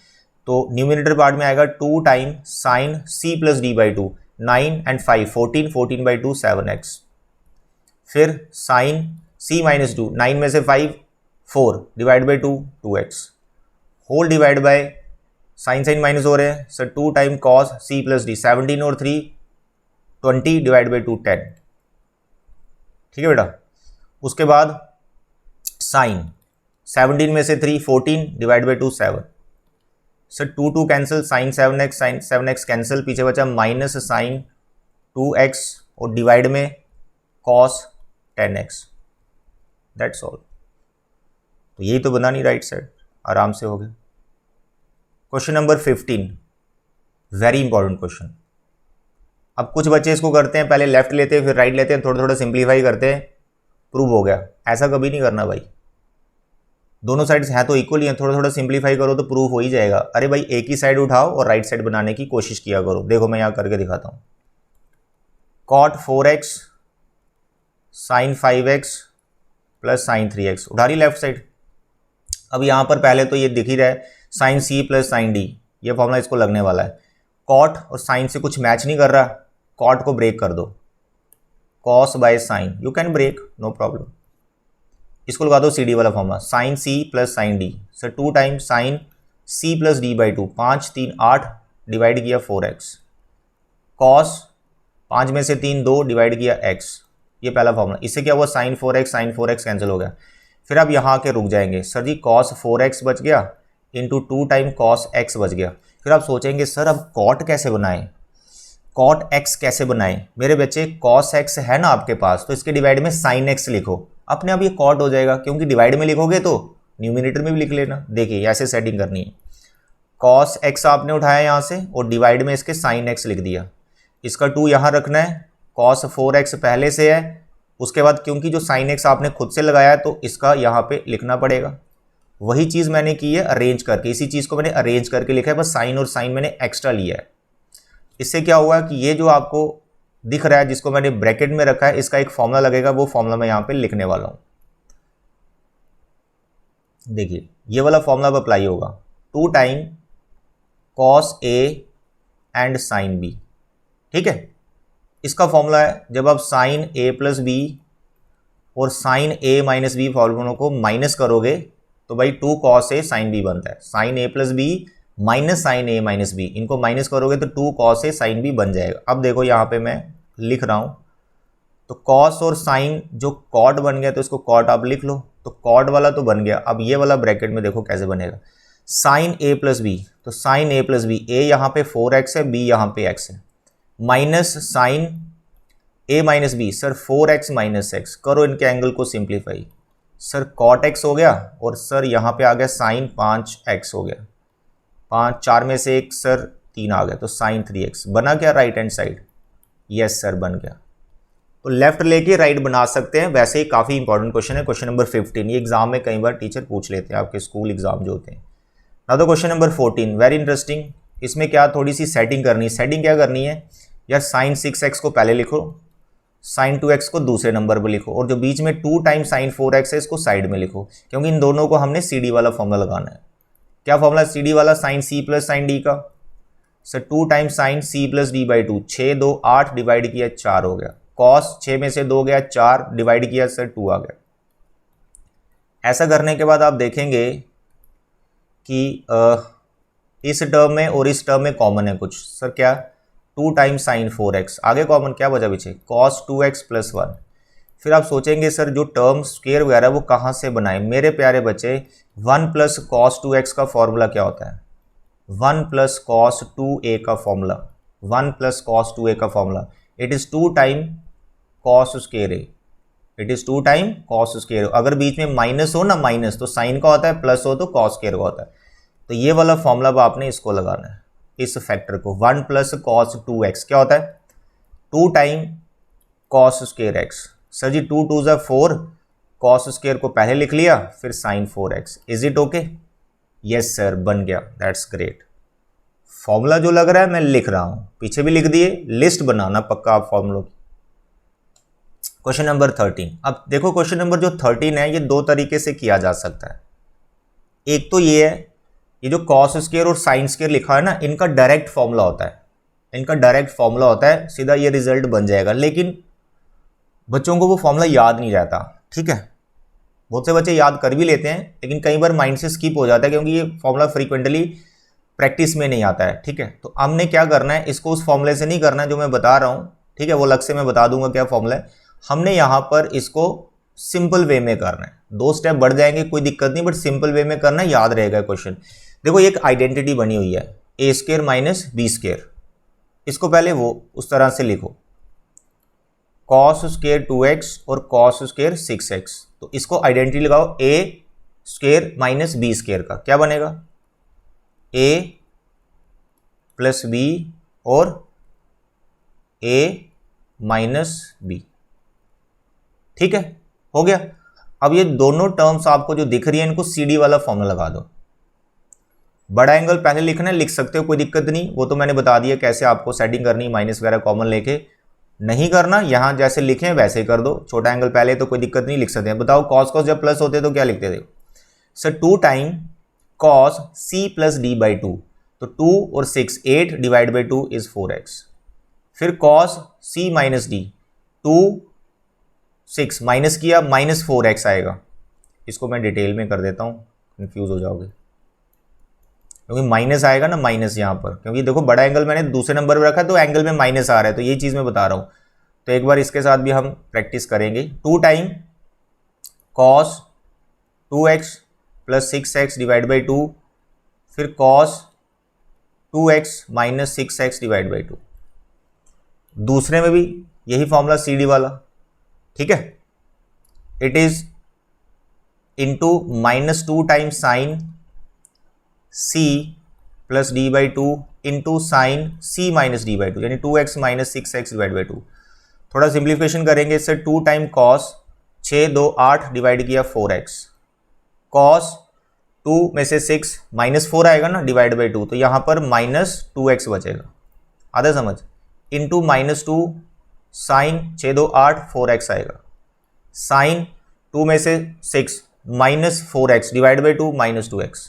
तो न्यूमिनेटर पार्ट में आएगा 2 time sine C plus D by 2, 9 and 5 14 by 2 7x, फिर साइन सी माइनस 2, 9 में से 5 4 divide by 2 2x, whole divide by sine minus हो रहे हैं, sir 2 time cos C plus D, 17 और 3 20 डिवाइड बाई 2 10, ठीक है बेटा। उसके बाद साइन 17 में से 3 14 divide by 2 7, sir 2 cancel, sine 7x cancel, पीछे बचा माइनस साइन 2x और डिवाइड में कॉस 10x, दैट्स ऑल, तो यही तो बना नहीं राइट साइड, आराम से हो गया। Question number 15 very important question, अब कुछ बच्चे इसको करते हैं, पहले लेफ्ट लेते हैं फिर राइट लेते हैं, थोड़ा सिंप्लीफाई करते हैं, प्रूव हो गया, ऐसा कभी नहीं करना भाई, दोनों साइड्स हैं तो इक्वल ही हैं, थोड़ा सिंप्लीफाई करो तो प्रूफ हो ही जाएगा, अरे भाई एक ही साइड उठाओ और राइट साइड बनाने की कोशिश किया करो, देखो मैं यहाँ करके दिखाता हूँ, cot 4x sign 5x plus sign 3x, उठा रही लेफ्ट साइड, अब यहाँ पर पहले तो ये दिख ही रहा है sine C plus sine D, ये फॉर्मूला इसको लगने वाला है, कॉट और साइन से कुछ मैच नहीं कर रहा, कॉट को ब्रेक कर दो, cos by sine, you can break no problem, इसको लगा दो CD वाला formula, sine C plus sine D, sir 2 time sine C plus D by 2, 5 3 8 divide किया 4x, कॉस 5 में से 3 2 डिवाइड किया x, ये पहला फॉर्मूला, इससे क्या हुआ साइन 4x कैंसिल हो गया, फिर आप यहाँ के रुक जाएंगे, सर जी cos 4x बच गया इंटू 2 टाइम cos x बच गया, फिर आप सोचेंगे सर अब cot कैसे बनाएं, cot x कैसे बनाएं, मेरे बच्चे cos x है ना आपके पास, तो इसके डिवाइड में sin x लिखो, अपने आप ये cot हो जाएगा, क्योंकि डिवाइड में लिखोगे तो न्यूमिनेटर में भी लिख लेना, देखिए ऐसे सेटिंग करनी है, cos x आपने उठाया यहाँ से और डिवाइड में इसके sin x लिख दिया, इसका 2 यहाँ रखना है, cos 4x पहले से है, उसके बाद क्योंकि जो साइन एक्स आपने खुद से लगाया है तो इसका यहाँ पे लिखना पड़ेगा। वही चीज़ मैंने की है अरेंज करके, इसी चीज़ को मैंने अरेंज करके लिखा है, बस साइन और साइन मैंने एक्स्ट्रा लिया है। इससे क्या हुआ कि ये जो आपको दिख रहा है जिसको मैंने ब्रैकेट में रखा है, इसका एक फॉर्मूला लगेगा, वो फॉर्मूला मैं यहाँ पे लिखने वाला हूँ। देखिए ये वाला फॉर्मूला अब अप्लाई होगा, 2 time cos A and sine B. ठीक है, इसका फॉर्मूला है जब आप साइन ए प्लस बी और साइन ए माइनस बी फॉर्मूलों को माइनस करोगे तो भाई 2 कॉस ए साइन बी बनता है। Sine A plus B minus sine A minus B, इनको माइनस करोगे तो 2 कॉस ए साइन बी बन जाएगा। अब देखो यहाँ पे मैं लिख रहा हूँ, तो कॉस और साइन जो कॉट बन गया तो इसको कॉट आप लिख लो, तो कॉट वाला तो बन गया। अब ये वाला ब्रैकेट में देखो कैसे बनेगा, साइन ए प्लस बी, तो sine A plus B, A यहाँ पे 4x है, बी यहाँ पे x है, minus sine A minus B, sir 4x minus x, करो इनके एंगल को सिंप्लीफाई, सर कॉट x हो गया और सर यहाँ पे आ गया साइन 5x हो गया, 5 4 में से 1 सर 3 आ गया, तो साइन 3x बना क्या right hand side? Yes sir बन गया। तो लेफ्ट लेके राइट बना सकते हैं। वैसे ही काफ़ी इंपॉर्टेंट क्वेश्चन है, क्वेश्चन नंबर 15, ये एग्जाम में कई बार टीचर पूछ लेते हैं, आपके स्कूल एग्जाम जो होते हैं। ना तो क्वेश्चन नंबर 14 वेरी इंटरेस्टिंग, इसमें क्या थोड़ी सी सेटिंग करनी है। सेटिंग क्या करनी है यार, साइन 6x को पहले लिखो, साइन 2x को दूसरे नंबर पर लिखो, और जो बीच में 2 टाइम साइन 4x है इसको साइड में लिखो, क्योंकि इन दोनों को हमने CD वाला फॉर्मूला लगाना है। क्या फॉर्मूला CD वाला? Sine C plus sine D का, sir 2 time sine C plus D/2, 6 2 8 divide किया 4 हो गया, कॉस 6 में से 2 गया, 4 डिवाइड किया सर 2 आ गया। ऐसा करने के बाद आप देखेंगे कि इस टर्म में और इस टर्म में कॉमन है कुछ, सर क्या? 2 टाइम साइन 4x, आगे कॉमन क्या बचा पीछे? Cos 2x plus 1। फिर आप सोचेंगे सर जो टर्म स्क्वायर वगैरह वो कहाँ से बनाए? मेरे प्यारे बच्चे 1 प्लस कॉस 2x का फॉर्मूला क्या होता है? 1 प्लस कॉस 2a का फॉर्मूला, 1 प्लस कॉस 2a का formula, it is 2 time cos square A, it is 2 time cos square. अगर बीच में माइनस हो ना, माइनस तो साइन का होता है, प्लस हो तो कॉस स्क्वायर का होता है। तो ये वाला फॉर्मूला अब आपने इसको लगाना है, इस फैक्टर को। 1 प्लस कॉस 2x क्या होता है? 2 time cos square x. Sir ji 2 2 4, cos square को पहले लिख लिया, फिर sine 4x। Is it okay? Yes sir बन गया, दैट्स ग्रेट। फॉर्मूला जो लग रहा है मैं लिख रहा हूँ, पीछे भी लिख दिए, लिस्ट बनाना पक्का आप फॉर्मूलों की। क्वेश्चन नंबर 13, अब देखो क्वेश्चन नंबर जो 13 है ये 2 तरीके से किया जा सकता है। एक तो ये है, ये जो कॉस स्क्वायर और साइन स्क्वायर लिखा है ना, इनका डायरेक्ट फॉर्मूला होता है, इनका डायरेक्ट फॉर्मूला होता है, सीधा ये रिजल्ट बन जाएगा। लेकिन बच्चों को वो फॉर्मूला याद नहीं रहता, ठीक है। बहुत से बच्चे याद कर भी लेते हैं, लेकिन कई बार माइंड से स्किप हो जाता है, क्योंकि ये फॉर्मूला फ्रीक्वेंटली प्रैक्टिस में नहीं आता है, ठीक है। तो हमने क्या करना है, इसको उस फॉर्मूले से नहीं करना है जो मैं बता रहा हूँ, ठीक है, वो अलग से मैं बता दूंगा क्या फॉर्मूला है। हमने यहाँ पर इसको सिंपल वे में करना है, 2 स्टेप बढ़ जाएंगे कोई दिक्कत नहीं, बट सिंपल वे में करना, याद रहेगा क्वेश्चन। देखो एक आइडेंटिटी बनी हुई है ए स्क्वायर माइनस बी स्क्वायर, इसको पहले वो उस तरह से लिखो, कॉस स्क्वायर 2x और कॉस स्क्वायर 6x। तो इसको आइडेंटिटी लगाओ ए स्क्वायर माइनस बी स्क्वायर का, क्या बनेगा? a प्लस बी और a माइनस बी, ठीक है, हो गया। अब ये दोनों टर्म्स आपको जो दिख रही है इनको CD वाला फॉर्मूला लगा दो। बड़ा एंगल पहले लिखना है, लिख सकते हो, कोई दिक्कत नहीं, वो तो मैंने बता दिया कैसे आपको सेटिंग करनी, माइनस वगैरह कॉमन लेके नहीं करना, यहाँ जैसे लिखे वैसे कर दो। छोटा एंगल पहले तो कोई दिक्कत नहीं, लिख सकते हैं। बताओ कॉस कॉस जब प्लस होते तो क्या लिखते थे? Sir 2 time cos C plus D/2, तो 2 और 6 8 डिवाइड बाई 2 इज 4x। फिर cos C minus D, 2 6 minus किया, माइनस 4x आएगा। इसको मैं डिटेल में कर देता हूँ, कंफ्यूज हो जाओगे, क्योंकि माइनस आएगा ना, माइनस यहाँ पर, क्योंकि देखो बड़ा एंगल मैंने दूसरे नंबर पर रखा है तो एंगल में माइनस आ रहा है, तो ये चीज़ मैं बता रहा हूँ। तो एक बार इसके साथ भी हम प्रैक्टिस करेंगे। 2 time cos 2x plus 6x divide by 2, फिर cos 2x minus 6x divide by 2। दूसरे में भी यही फॉर्मूला CD वाला, ठीक है। It is into -2 time sine C plus D/2 into sine C minus D/2, यानी 2x minus 6x divide by 2। थोड़ा सिंप्लीफिकेशन करेंगे इससे, 2 टाइम कॉस 6 2 8 डिवाइड किया 4x, कॉस 2 में से 6 -4 आएगा ना डिवाइड बाई 2, तो यहाँ पर -2x बचेगा, आधा समझ, इंटू -2 साइन 6 2 8 4x आएगा, साइन 2 में से 6 -4x डिवाइड बाई 2 -2x।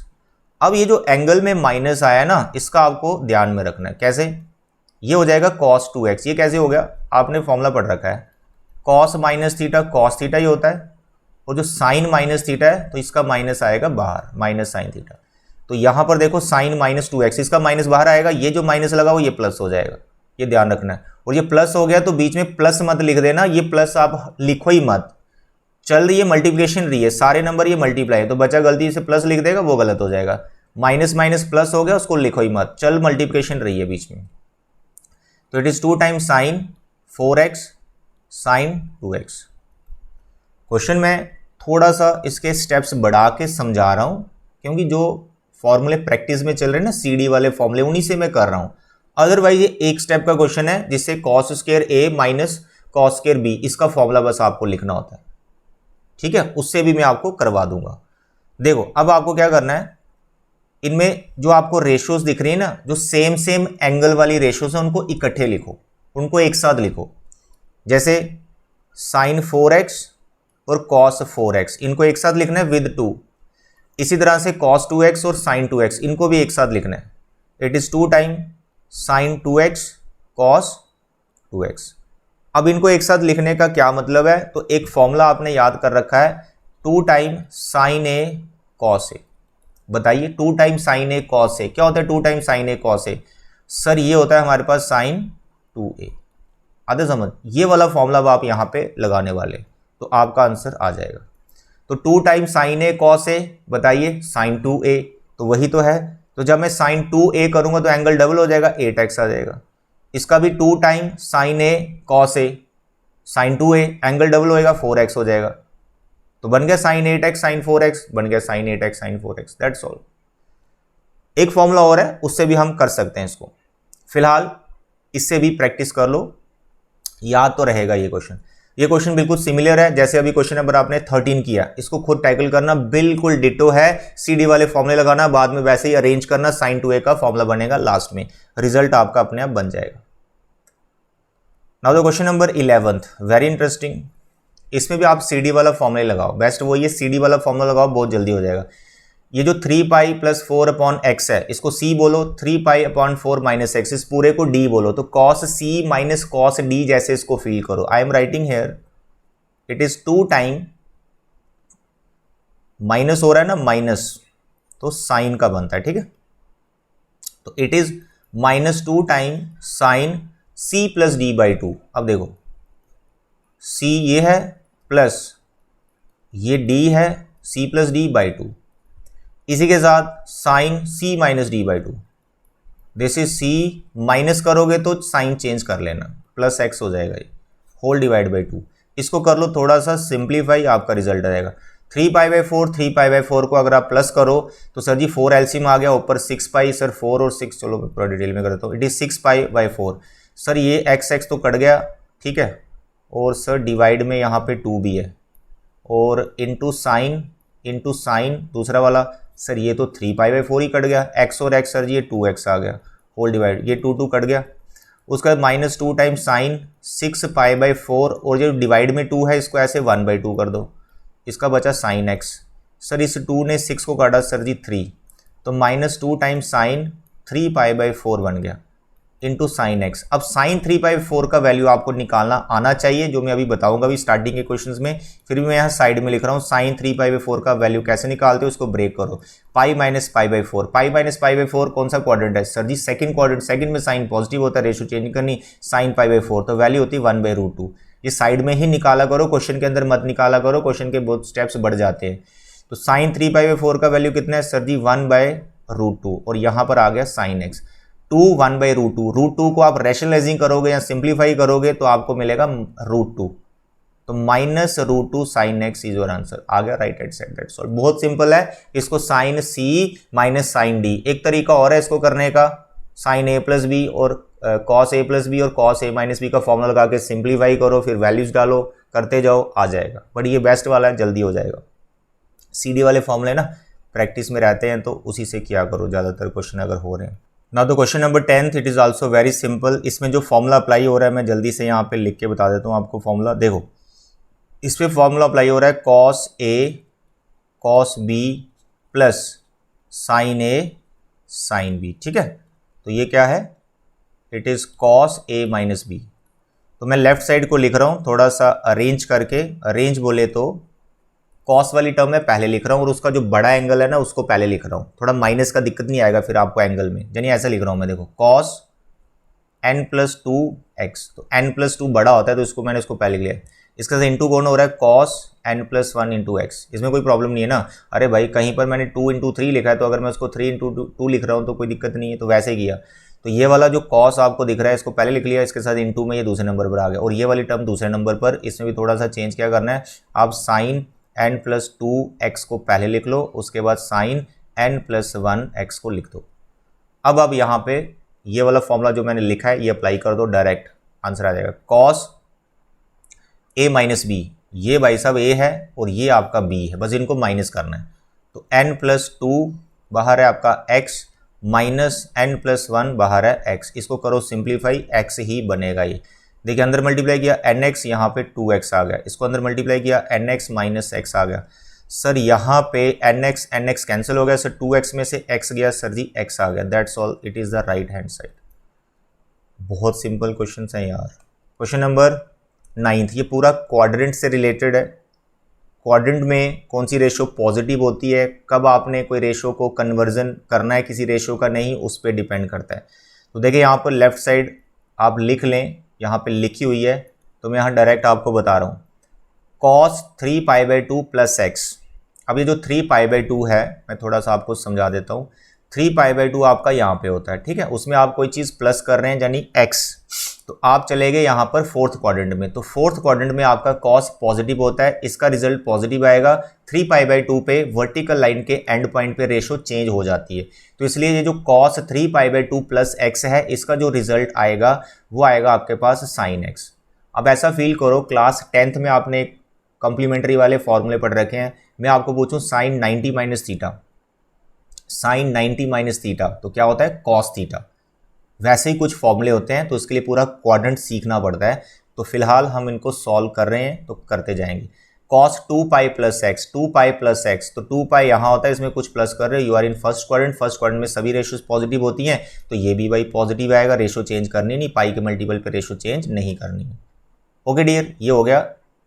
अब ये जो एंगल में माइनस आया ना, इसका आपको ध्यान में रखना है। कैसे? ये हो जाएगा cos 2x। ये कैसे हो गया? आपने फॉर्मूला पढ़ रखा है, cos minus theta cos theta ही होता है, और जो साइन माइनस थीटा है तो इसका माइनस आएगा बाहर, माइनस साइन थीटा। तो यहाँ पर देखो साइन -2x, इसका माइनस बाहर आएगा, ये जो माइनस लगा वो ये प्लस हो जाएगा, ये ध्यान रखना है। और ये प्लस हो गया तो बीच में प्लस मत लिख देना, ये प्लस आप लिखो ही मत, चल रही है मल्टीप्लिकेशन रही है, सारे नंबर ये मल्टीप्लाई है, तो बच्चा गलती से प्लस लिख देगा, वो गलत हो जाएगा। माइनस माइनस प्लस हो गया, उसको लिखो ही मत, चल मल्टीप्लिकेशन रही है बीच में। तो it is 2 times sine 4x sine 2x। Question में थोड़ा सा इसके स्टेप्स बढ़ा के समझा रहा हूं, क्योंकि जो फॉर्मूले प्रैक्टिस में चल रहे हैं ना, सीडी वाले फॉर्मूले, उन्हीं से मैं कर रहा हूं। अदरवाइज ये एक स्टेप का क्वेश्चन है जिससे cos square a minus cos square b, इसका फॉर्मूला बस आपको लिखना होता है, ठीक है, उससे भी मैं आपको करवा दूंगा। देखो अब आपको क्या करना है, इनमें जो आपको रेशियोज दिख रही है ना, जो सेम सेम एंगल वाली रेशियोज है, उनको इकट्ठे लिखो, उनको एक साथ लिखो। जैसे साइन 4x और cos 4x, इनको एक साथ लिखना है विद 2। इसी तरह से cos 2x और sin 2x, इनको भी एक साथ लिखना है। It is 2 time sin 2x cos 2x। अब इनको एक साथ लिखने का क्या मतलब है, तो एक फॉर्मूला आपने याद कर रखा है, 2 time sin a cos a। बताइए 2 time sin a cos a क्या होता है? 2 time sin a cos a, sir ये होता है हमारे पास sin 2a। आधे समझ, ये वाला फॉर्मूला अब आप यहाँ पे लगाने वाले, तो आपका आंसर आ जाएगा। तो 2 time sin a cos a, बताइए sin 2a, तो वही तो है। तो जब मैं sin 2a करूंगा तो एंगल डबल हो जाएगा, 8x आ जाएगा। इसका भी 2 time sin a cos a sin 2a, angle double होएगा, 4x हो जाएगा। तो बन गया sin 8x sin 4x, बन गया sin 8x sin 4x, that's all. एक फॉर्मूला और है, उससे भी हम कर सकते हैं इसको, फिलहाल इससे भी प्रैक्टिस कर लो, याद तो रहेगा ये क्वेश्चन। ये क्वेश्चन बिल्कुल सिमिलर है जैसे अभी क्वेश्चन नंबर आपने 13 किया, इसको खुद टैकल करना, बिल्कुल डिटो है, सीडी वाले फॉर्मूले लगाना, बाद में वैसे ही अरेंज करना, sin 2a का फॉर्मूला बनेगा लास्ट में, रिजल्ट आपका अपने आप बन जाएगा। Now the question number 11, very interesting. इसमें भी आप सीडी वाला फॉर्मूला लगाओ, बेस्ट वो ये सीडी वाला फॉर्मूला लगाओ, बहुत जल्दी हो जाएगा। ये जो 3 पाई प्लस 4 अपॉन एक्स है, इसको c बोलो, 3 पाई अपॉन 4 माइनस एक्स, इस पूरे को d बोलो, तो cos c minus cos d जैसे इसको फील करो। आई am writing here it is 2 time, minus हो रहा है ना, माइनस तो साइन का बनता है, ठीक है, तो it is -2 time sine c plus D by 2। अब देखो c ये है प्लस ये d है, c प्लस डी बाई 2, इसी के साथ sine c minus D by 2, this is c, minus करोगे तो साइन चेंज कर लेना, प्लस x हो जाएगा, ये होल डिवाइड बाई 2। इसको कर लो थोड़ा सा सिंप्लीफाई, आपका रिजल्ट आ जाएगा 3 पाई बाई 4। 3 पाई बाई 4 को अगर आप प्लस करो तो सर जी 4 एलसीएम आ गया, ऊपर 6 पाई, सर 4 और 6, चलो मैं थोड़ा डिटेल में करता हूँ, it is 6 pi by 4। Sir ये x तो कट गया, ठीक है, और सर डिवाइड में यहाँ पे 2 भी है, और इंटू साइन दूसरा वाला, सर ये तो 3 पाई बाई 4 ही कट गया, x और x, सर जी ये 2x आ गया, होल डिवाइड, ये 2 कट गया। उसका -2 टाइम साइन 6 पाई बाई 4, और जो डिवाइड में 2 है इसको ऐसे 1/2 कर दो, इसका बचा साइन x। सर इस 2 ने 6 को काटा, सर जी 3, तो -2 टाइम साइन 3 पाई बाई 4 बन गया, इंटू साइन एक्स। अब साइन 3 पाई 4 का वैल्यू आपको निकालना आना चाहिए, जो मैं अभी बताऊंगा अभी स्टार्टिंग के क्वेश्चंस में, फिर भी मैं यहाँ साइड में लिख रहा हूँ साइन 3 पाई बाई 4 का वैल्यू कैसे निकालते हो, उसको ब्रेक करो। Pi minus pi by 4, pi minus pi by 4 कौन सा क्वाड्रेंट है, सर जी सेकंड क्वाड्रेंट, सेकंड में साइन पॉजिटिव होता है, रेशियो चेंज करनी, साइन पाई बाई 4, तो वैल्यू होती है 1/√2। ये साइड में ही निकाला करो, क्वेश्चन के अंदर मत निकाला करो, क्वेश्चन के बहुत स्टेप्स बढ़ जाते हैं। तो साइन 3 पाई बाई 4 का वैल्यू कितना है, सर जी 1/√2, और यहाँ पर आ गया साइन एक्स 2 1/√2। √2 को आप रैशनलाइजिंग करोगे या सिंप्लीफाई करोगे तो आपको मिलेगा √2, तो -√2 sine x is your answer, आ गया right hand side, that's all. बहुत सिंपल है, इसको sine C minus sine D, एक तरीका और है इसको करने का, साइन ए प्लस बी और कॉस ए प्लस बी और कॉस ए माइनस बी का फॉर्मूला लगा के सिंप्लीफाई करो, फिर वैल्यूज डालो, करते जाओ, आ जाएगा। बट ये बेस्ट वाला है, जल्दी हो जाएगा। सीडी वाले फॉर्मूले ना प्रैक्टिस में रहते हैं, तो उसी से किया करो ज़्यादातर क्वेश्चन अगर हो रहे हैं। ना तो question number 10 it is also very simple. इसमें जो फॉर्मूला अप्लाई हो रहा है मैं जल्दी से यहाँ पे लिख के बता देता हूँ आपको फॉर्मूला। देखो इस पर फॉर्मूला अप्लाई हो रहा है cos A cos B plus sine A sine B, ठीक है। तो ये क्या है, it is cos A minus B. तो मैं लेफ्ट साइड को लिख रहा हूँ थोड़ा सा अरेंज करके। अरेंज बोले तो कॉस वाली टर्म मैं पहले लिख रहा हूँ और उसका जो बड़ा एंगल है ना उसको पहले लिख रहा हूँ, थोड़ा माइनस का दिक्कत नहीं आएगा फिर आपको एंगल में। यानी ऐसा लिख रहा हूँ मैं, देखो कॉस n प्लस 2x, तो n प्लस 2 बड़ा होता है तो इसको मैंने इसको पहले लिया। इसका से इंटू कौन हो रहा है, cos n plus 1 into x. इसमें कोई प्रॉब्लम नहीं है ना। अरे भाई कहीं पर मैंने 2 इंटू 3 लिखा है, तो अगर मैं उसको 3 इंटू 2 लिख रहा हूँ तो कोई दिक्कत नहीं है, तो वैसे किया। तो ये वाला जो कॉस आपको दिख रहा है इसको पहले लिख लिया, इसके साथ इंटू में ये दूसरे नंबर पर आ गया, और ये वाली टर्म दूसरे नंबर पर। इसमें भी थोड़ा सा चेंज क्या करना है, आप साइन n प्लस 2x को पहले लिख लो, उसके बाद साइन n प्लस 1x को लिख दो। अब आप यहाँ पे ये वाला फॉर्मूला जो मैंने लिखा है ये अप्लाई कर दो, डायरेक्ट आंसर आ जाएगा। कॉस a माइनस बी, ये भाई साहब a है और ये आपका b है, बस इनको माइनस करना है। तो n प्लस 2 बाहर है आपका x माइनस n प्लस 1 बाहर है x। इसको करो सिंप्लीफाई, x ही बनेगा ये। देखिए अंदर मल्टीप्लाई किया nx, यहाँ पे 2x आ गया। इसको अंदर मल्टीप्लाई किया nx माइनस x आ गया। सर यहाँ पे nx कैंसिल हो गया सर, 2x में से x गया सर जी, x आ गया। That's all, it is the right hand side. बहुत सिंपल क्वेश्चन है यार। क्वेश्चन नंबर 9, ये पूरा क्वाड्रेंट से रिलेटेड है। क्वाड्रेंट में कौन सी रेशो पॉजिटिव होती है, कब आपने कोई रेशो को कन्वर्जन करना है किसी रेशो का, नहीं, उस पर डिपेंड करता है। तो देखिए यहाँ पर लेफ्ट साइड आप लिख लें, यहाँ पे लिखी हुई है, तो मैं यहाँ डायरेक्ट आपको बता रहा हूँ। cos 3π/2 plus x. अब ये जो 3π/2 है मैं थोड़ा सा आपको समझा देता हूँ। 3π/2 आपका यहाँ पे होता है, ठीक है। उसमें आप कोई चीज़ प्लस कर रहे हैं यानी x, तो आप चले गए यहाँ पर फोर्थ क्वाड्रेंट में। तो फोर्थ क्वाड्रेंट में आपका cos पॉजिटिव होता है, इसका रिजल्ट पॉजिटिव आएगा। 3π/2 पे वर्टिकल लाइन के एंड पॉइंट पे रेशो चेंज हो जाती है, तो इसलिए ये जो cos 3π/2 प्लस एक्स है इसका जो रिजल्ट आएगा वो आएगा आपके पास sin x। अब ऐसा फील करो क्लास 10th में आपने कॉम्प्लीमेंट्री वाले फॉर्मूले पढ़ रखे हैं, मैं आपको पूछूं sine 90 minus theta, sine 90 minus theta तो क्या होता है, कॉस थीटा। वैसे ही कुछ फॉर्मूले होते हैं, तो इसके लिए पूरा क्वाड्रेंट सीखना पड़ता है। तो फिलहाल हम इनको सॉल्व कर रहे हैं, तो करते जाएंगे। cos 2π plus x, 2π plus x, तो 2π यहाँ होता है, इसमें कुछ प्लस कर रहे हो, you are in first quadrant. First quadrant में सभी रेशोज पॉजिटिव होती हैं, तो ये भी भाई पॉजिटिव आएगा। रेशो चेंज करनी नहीं, पाई के मल्टीपल पे रेशो चेंज नहीं करनी है। ओके डियर, ये हो गया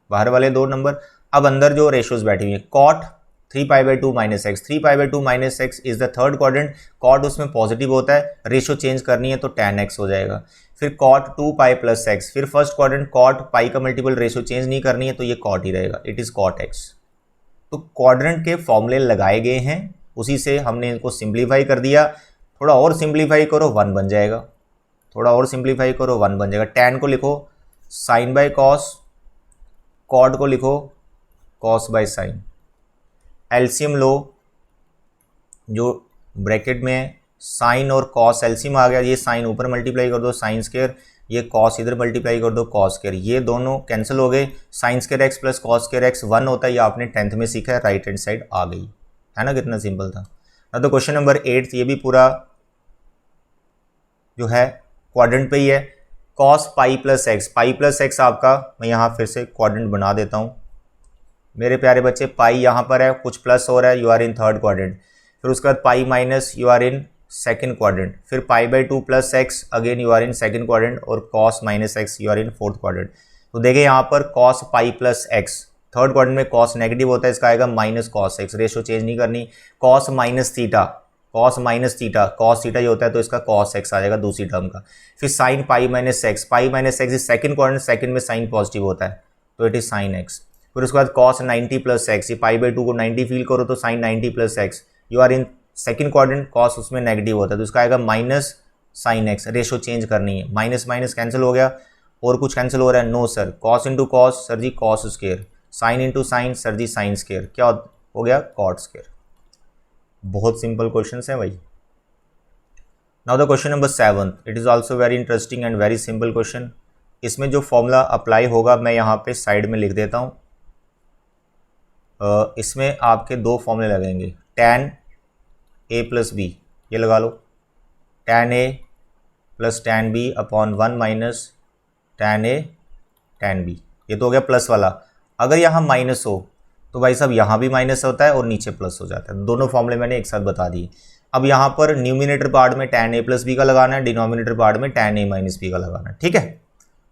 बाहर वाले 2 नंबर। अब अंदर जो रेशोज बैठी हुई है, cot 3π/2 minus x, 3π/2 minus x is the third quadrant. cot उसमें पॉजिटिव होता है, रेशो चेंज करनी है तो tan x हो जाएगा। फिर cot 2π प्लस एक्स, फिर फर्स्ट क्वाड्रेंट cot पाई का मल्टीपल, रेशो चेंज नहीं करनी है तो ये cot ही रहेगा, इट इज cot x। तो क्वाड्रेंट के फॉर्मूले लगाए गए हैं, उसी से हमने इनको सिंप्लीफाई कर दिया। थोड़ा और सिंप्लीफाई करो 1 बन जाएगा, थोड़ा और सिंप्लीफाई करो 1 बन जाएगा। tan को लिखो साइन बाय कॉस, cot को लिखो cos बाय साइन। एलसीएम लो, जो ब्रैकेट में साइन और कॉस एलसीएम आ गया, ये साइन ऊपर मल्टीप्लाई कर दो साइन स्क्वायर, ये कॉस इधर मल्टीप्लाई कर दो कॉस स्क्वायर, ये दोनों कैंसिल हो गए। Sine square x plus cos square x 1 होता है, ये आपने 10th में सीखा है, राइट हैंड साइड आ गई है ना, कितना सिंपल था ना। तो क्वेश्चन नंबर 8 ये भी पूरा जो है क्वाड्रेंट पे ही है। cos पाई प्लस एक्स, पाई प्लस एक्स आपका, मैं यहाँ फिर से क्वाड्रेंट बना देता हूँ मेरे प्यारे बच्चे। पाई यहाँ पर है, कुछ प्लस हो रहा है, you are in third quadrant. फिर उसके बाद pi minus, you are in second quadrant. फिर π/2 plus x, again you are in second quadrant. और cos minus x, you are in fourth quadrant. तो देखिए यहाँ पर cos pi plus x, third quadrant में cos नेगेटिव होता है, इसका आएगा minus cos x, ratio change नहीं करनी। cos minus theta, cos minus theta, cos theta ये होता है तो इसका cos एक्स आ जाएगा दूसरी टर्म का। फिर sine pi minus x, pi minus x is second quadrant, second में साइन पॉजिटिव होता है तो इट इज sin एक्स। फिर उसके बाद cos 90 प्लस एक्स, ये π/2 को 90 फील करो तो sin 90 plus X, you are in second quadrant, cos उसमें नेगेटिव होता है तो इसका आएगा minus sin X. Ratio change करनी है, माइनस माइनस कैंसिल हो गया। और कुछ कैंसिल हो रहा है, no sir. cos into cos sir ji cos square, sine into sine sir ji sine square, क्या हो गया cot स्क्वायर। बहुत सिंपल क्वेश्चन है भाई। Now the question number 7, it is also very interesting and very simple question. इसमें जो formula apply होगा मैं यहाँ पे साइड में लिख देता हूँ। इसमें आपके दो फॉर्मूले लगेंगे, tan a प्लस बी, ये लगा लो, tan a plus tan b upon 1 minus tan a tan b, ये तो हो गया प्लस वाला। अगर यहाँ माइनस हो तो भाई साहब यहाँ भी माइनस होता है और नीचे प्लस हो जाता है। दोनों फॉर्मूले मैंने एक साथ बता दिए। अब यहाँ पर न्यूमिनेटर पार्ट में tan a प्लस बी का लगाना है, डिनोमिनेटर पार्ट में tan a माइनस बी का लगाना है, ठीक है।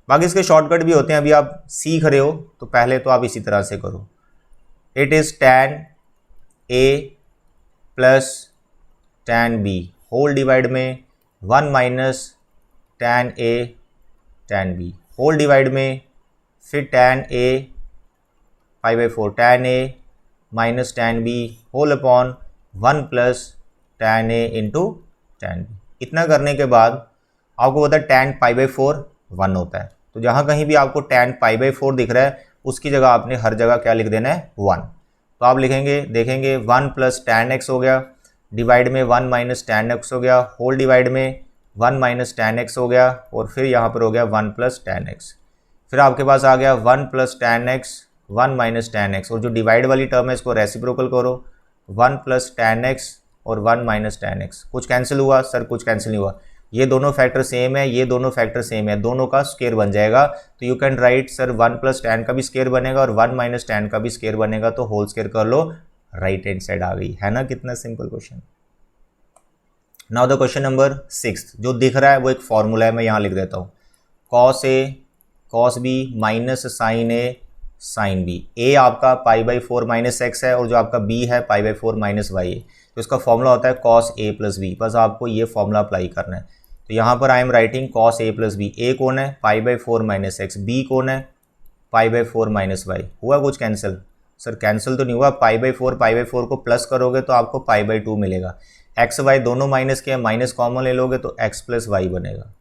बाकी इसके शॉर्टकट भी होते हैं, अभी आप सीख रहे हो तो पहले तो आप इसी तरह से करो। It is tan a plus tan b whole divide में 1 minus tan a tan b whole divide में फिर tan a pi by 4 tan a minus tan b whole upon 1 plus tan a into tan b। इतना करने के बाद आपको पता है tan पाई बाई 4 1 होता है, तो जहाँ कहीं भी आपको tan पाई बाई 4 दिख रहा है उसकी जगह आपने हर जगह क्या लिख देना है 1। तो आप लिखेंगे, देखेंगे 1 प्लस tan x हो गया, डिवाइड में 1 माइनस tan x हो गया, होल डिवाइड में 1 माइनस tan x हो गया, और फिर यहाँ पर हो गया 1 प्लस tan x। फिर आपके पास आ गया 1 plus tan x 1 minus tan x, और जो डिवाइड वाली टर्म है इसको रेसिप्रोकल करो, 1 प्लस tan x और 1 माइनस tan x। कुछ कैंसिल हुआ सर? कुछ कैंसिल नहीं हुआ, ये दोनों फैक्टर सेम है, ये दोनों फैक्टर सेम है, दोनों का स्क्वायर बन जाएगा। तो you can write sir 1 plus tan का भी स्क्वायर बनेगा और 1 माइनस tan का भी स्क्वायर बनेगा, तो होल स्क्वायर कर लो, राइट हैंड साइड आ गई, है ना। कितना simple question. Now the question number 6, जो दिख रहा है वो एक फॉर्मूला है, मैं यहाँ लिख देता हूँ, cos a cos b minus sine a sine b। a आपका पाई बाई 4 माइनस एक्स है और जो आपका b है पाई बाई 4 माइनस वाई है, तो इसका फॉर्मूला होता है cos a प्लस b। बस आपको ये फॉर्मूला अप्लाई करना है। तो यहाँ पर I am writing cos a plus b। a कौन है? Pi by 4 minus X. b कौन है? Pi by 4 minus Y. हुआ कुछ कैंसिल? सर कैंसिल तो नहीं हुआ, पाई बाई 4 को प्लस करोगे तो आपको पाई बाई 2 मिलेगा। एक्स वाई दोनों माइनस के, माइनस कॉमन ले लोगे तो एक्स प्लस वाई बनेगा।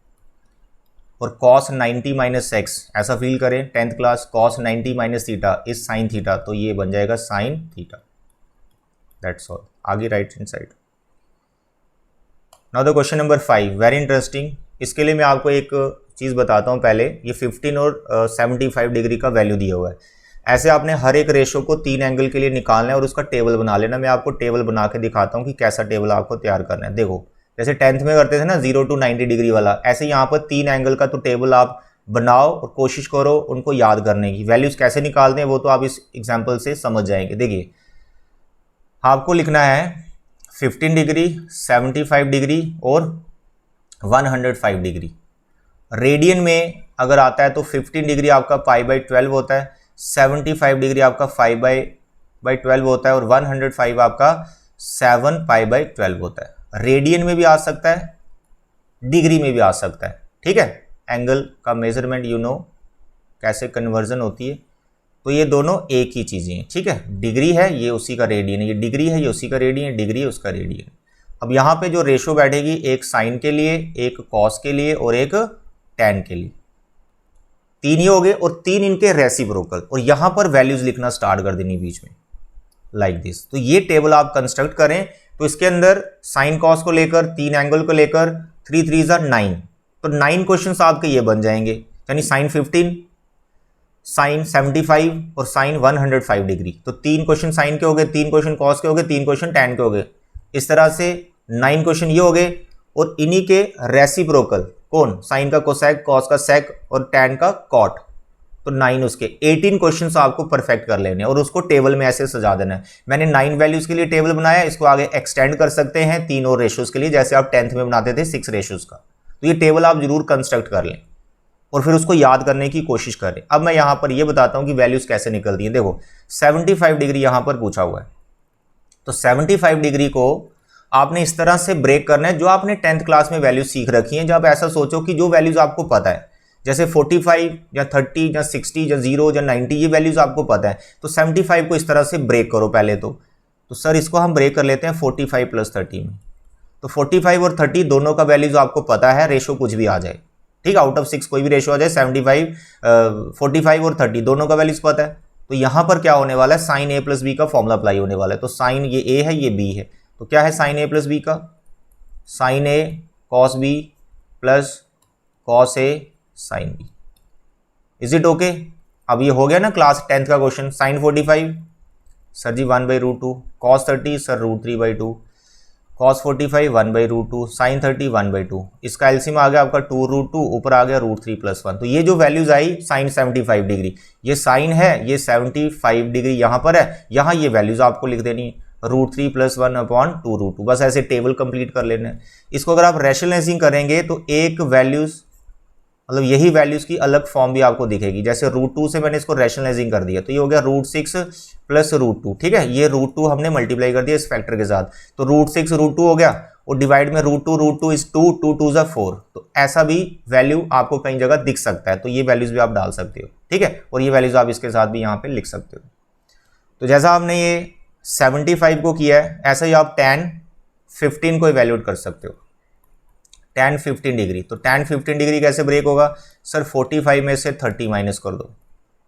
और cos 90 माइनस एक्स, ऐसा फील करें 10th class, cos 90 minus theta is sine theta, तो ये बन जाएगा साइन थीटा। दैट्स ऑल, आगे right hand side. Now the question number 5, very interesting. इसके लिए मैं आपको एक चीज़ बताता हूँ पहले। ये 15 और 75 डिग्री का वैल्यू दिया हुआ है। ऐसे आपने हर एक रेशो को 3 एंगल के लिए निकालना है और उसका टेबल बना लेना। मैं आपको टेबल बना के दिखाता हूँ कि कैसा टेबल आपको तैयार करना है। देखो, जैसे 10th में करते थे ना 0 to 90 डिग्री वाला, ऐसे यहाँ पर 3 एंगल का तो टेबल आप बनाओ और कोशिश करो उनको याद करने की। वैल्यूज कैसे निकालते हैं वो तो आप इस एग्जाम्पल से समझ जाएंगे। देखिए, आपको लिखना है 15 डिग्री, 75 डिग्री और 105 डिग्री। रेडियन में अगर आता है तो 15 डिग्री आपका पाई बाई 12 होता है, 75 डिग्री आपका 5 बाई 12 होता है और 105 आपका 7 पाई बाई 12 होता है। रेडियन में भी आ सकता है, डिग्री में भी आ सकता है, ठीक है। एंगल का मेजरमेंट यू नो कैसे कन्वर्जन होती है, तो ये दोनों एक ही चीज़ें हैं, ठीक है। डिग्री है ये उसी का रेडियन है, ये डिग्री है ये उसी का रेडियन, डिग्री है उसका रेडियन। अब यहाँ पे जो रेशो बैठेगी, एक साइन के लिए, एक कॉस के लिए और एक टैन के लिए, 3 ही हो गए और 3 इनके रेसिप्रोकल, और यहाँ पर वैल्यूज लिखना स्टार्ट कर देनी बीच में लाइक दिस। तो ये टेबल आप कंस्ट्रक्ट करें तो इसके अंदर साइन कॉस को लेकर, 3 एंगल को लेकर 3 3 9, तो 9 क्वेश्चंस आपके ये बन जाएंगे, यानी साइन 15, साइन 75 और साइन 105 डिग्री। तो 3 क्वेश्चन साइन के हो गए, 3 क्वेश्चन कॉस के हो गए, 3 क्वेश्चन टैन के हो गए। इस तरह से 9 क्वेश्चन ये हो गए, और इन्हीं के रेसिप्रोकल कौन? साइन का कोसेक, कॉस का सेक और टैन का कॉट, तो 9 उसके 18 क्वेश्चंस आपको परफेक्ट कर लेने और उसको टेबल में ऐसे सजा देना है। मैंने 9 वैल्यूज के लिए टेबल बनाया, इसको आगे एक्सटेंड कर सकते हैं 3 और रेशोज के लिए, जैसे आप 10th में बनाते थे 6 रेशोज का। तो ये टेबल आप जरूर कंस्ट्रक्ट कर लें और फिर उसको याद करने की कोशिश करें। अब मैं यहाँ पर ये बताता हूँ कि वैल्यूज कैसे निकलती हैं। देखो 75 डिग्री यहाँ पर पूछा हुआ है, तो 75 डिग्री को आपने इस तरह से ब्रेक करना है जो आपने 10th क्लास में वैल्यूज सीख रखी हैं। जब ऐसा सोचो कि जो वैल्यूज आपको पता है, जैसे 45 या 30 या 60 या 0 या 90, ये वैल्यूज आपको पता है, तो 75 को इस तरह से ब्रेक करो पहले तो सर इसको हम ब्रेक कर लेते हैं 45 प्लस 30 में। तो 45 और 30 दोनों का वैल्यूज आपको पता है, रेशो कुछ भी आ जाए, ठीक, आउट ऑफ 6 कोई भी रेशो आ जाए, 75 45 और 30 दोनों का वैल्यूज पता है। तो यहाँ पर क्या होने वाला है, साइन ए प्लस बी का फॉर्मूला अप्लाई होने वाला है। तो साइन ये ए है ये बी है, तो क्या है साइन ए प्लस बी का? Sine A cos B plus cos A sine B. Is it okay? अब ये हो गया ना क्लास 10th का क्वेश्चन। Sine 45 sir ji 1/√2, cos 30 sir √3/2, cos 45 1/√2, sine 30 1/2। इसका एलसीएम आ गया आपका 2√2, ऊपर आ गया √3+1। तो ये जो वैल्यूज आई साइन 75 डिग्री, ये साइन है, ये 75 डिग्री यहाँ पर है, यहाँ ये वैल्यूज आपको लिख देनी है √3+1/2√2। बस ऐसे टेबल कंप्लीट कर लेने। इसको अगर आप रैशनलाइजिंग करेंगे तो एक वैल्यूज मतलब यही वैल्यूज की अलग फॉर्म भी आपको दिखेगी। जैसे √2 से मैंने इसको रैशनलाइजिंग कर दिया तो ये हो गया √6 + √2, ठीक है। ये √2 हमने मल्टीप्लाई कर दिया इस फैक्टर के साथ, तो √6 √2 हो गया और डिवाइड में √2 इज 2, 2 2 = 4। तो ऐसा भी वैल्यू आपको कई जगह दिख सकता है, तो ये वैल्यूज भी आप डाल सकते हो, ठीक है। और ये वैल्यूज आप इसके साथ भी यहाँ पे लिख सकते हो। तो जैसा आपने ये 75 को किया है, ऐसा ही आप tan 15 को इवेल्यूएट कर सकते हो। tan 15 डिग्री, तो tan 15 डिग्री कैसे ब्रेक होगा? सर 45 में से 30 माइनस कर दो,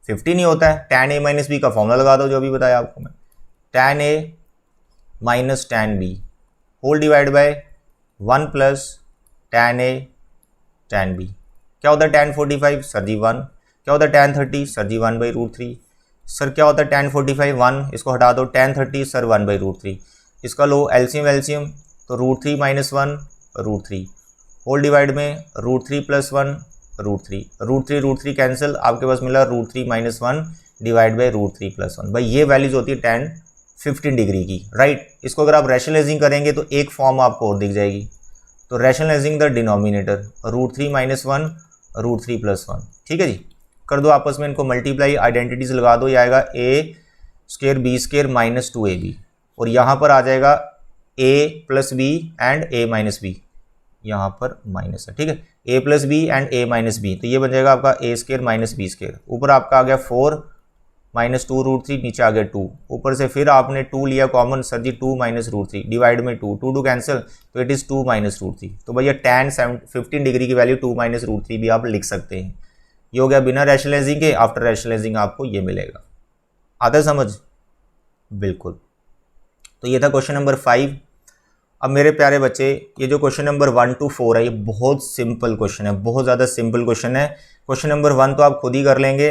15 ही होता है। tan a - b का फॉर्मूला लगा दो, जो अभी बताया आपको मैं, tan a - tan b whole divide by 1 + tan a tan b। क्या होता है tan 45? सर जी 1। क्या होता है tan 30? सर जी 1/√3। सर क्या होता है tan 45? 1, इसको हटा दो, tan 30 सर 1/√3। इसका लो एलसीएम, तो √3 - 1 √3 होल डिवाइड में √3+1 √3, √3 कैंसिल, आपके पास मिला √3 - 1 डिवाइड बाई √3+1। भाई ये वैल्यूज होती है tan 15 डिग्री की, राइट। इसको अगर आप रैशनलाइजिंग करेंगे तो एक फॉर्म आपको और दिख जाएगी। तो रैशनलाइजिंग द डिनोमिनेटर √3 - 1 √3+1, ठीक है जी। कर दो आपस में इनको मल्टीप्लाई, आइडेंटिटीज लगा दो, ये आएगा a² b² - 2ab और यहाँ पर आ जाएगा a + b and a - b, यहाँ पर माइनस है, ठीक है। a + b and a - b, तो ये बन जाएगा आपका a² - b²। ऊपर आपका आ गया 4 - 2√3, नीचे आ गया 2, ऊपर से फिर आपने 2 लिया कॉमन, सर जी 2 - √3 डिवाइड में 2, 2 2 कैंसिल, तो इट इज़ 2 - √3। तो भैया tan 15 डिग्री की वैल्यू 2 - √3 भी आप लिख सकते हैं। ये हो गया बिना रैशनलाइजिंग के, आफ्टर रैशनलाइजिंग आपको ये मिलेगा। आता है समझ? बिल्कुल। तो ये था क्वेश्चन नंबर 5। अब मेरे प्यारे बच्चे, ये जो क्वेश्चन नंबर 1 to 4 है, ये बहुत सिंपल क्वेश्चन है, बहुत ज़्यादा सिंपल क्वेश्चन है। क्वेश्चन नंबर 1 तो आप खुद ही कर लेंगे,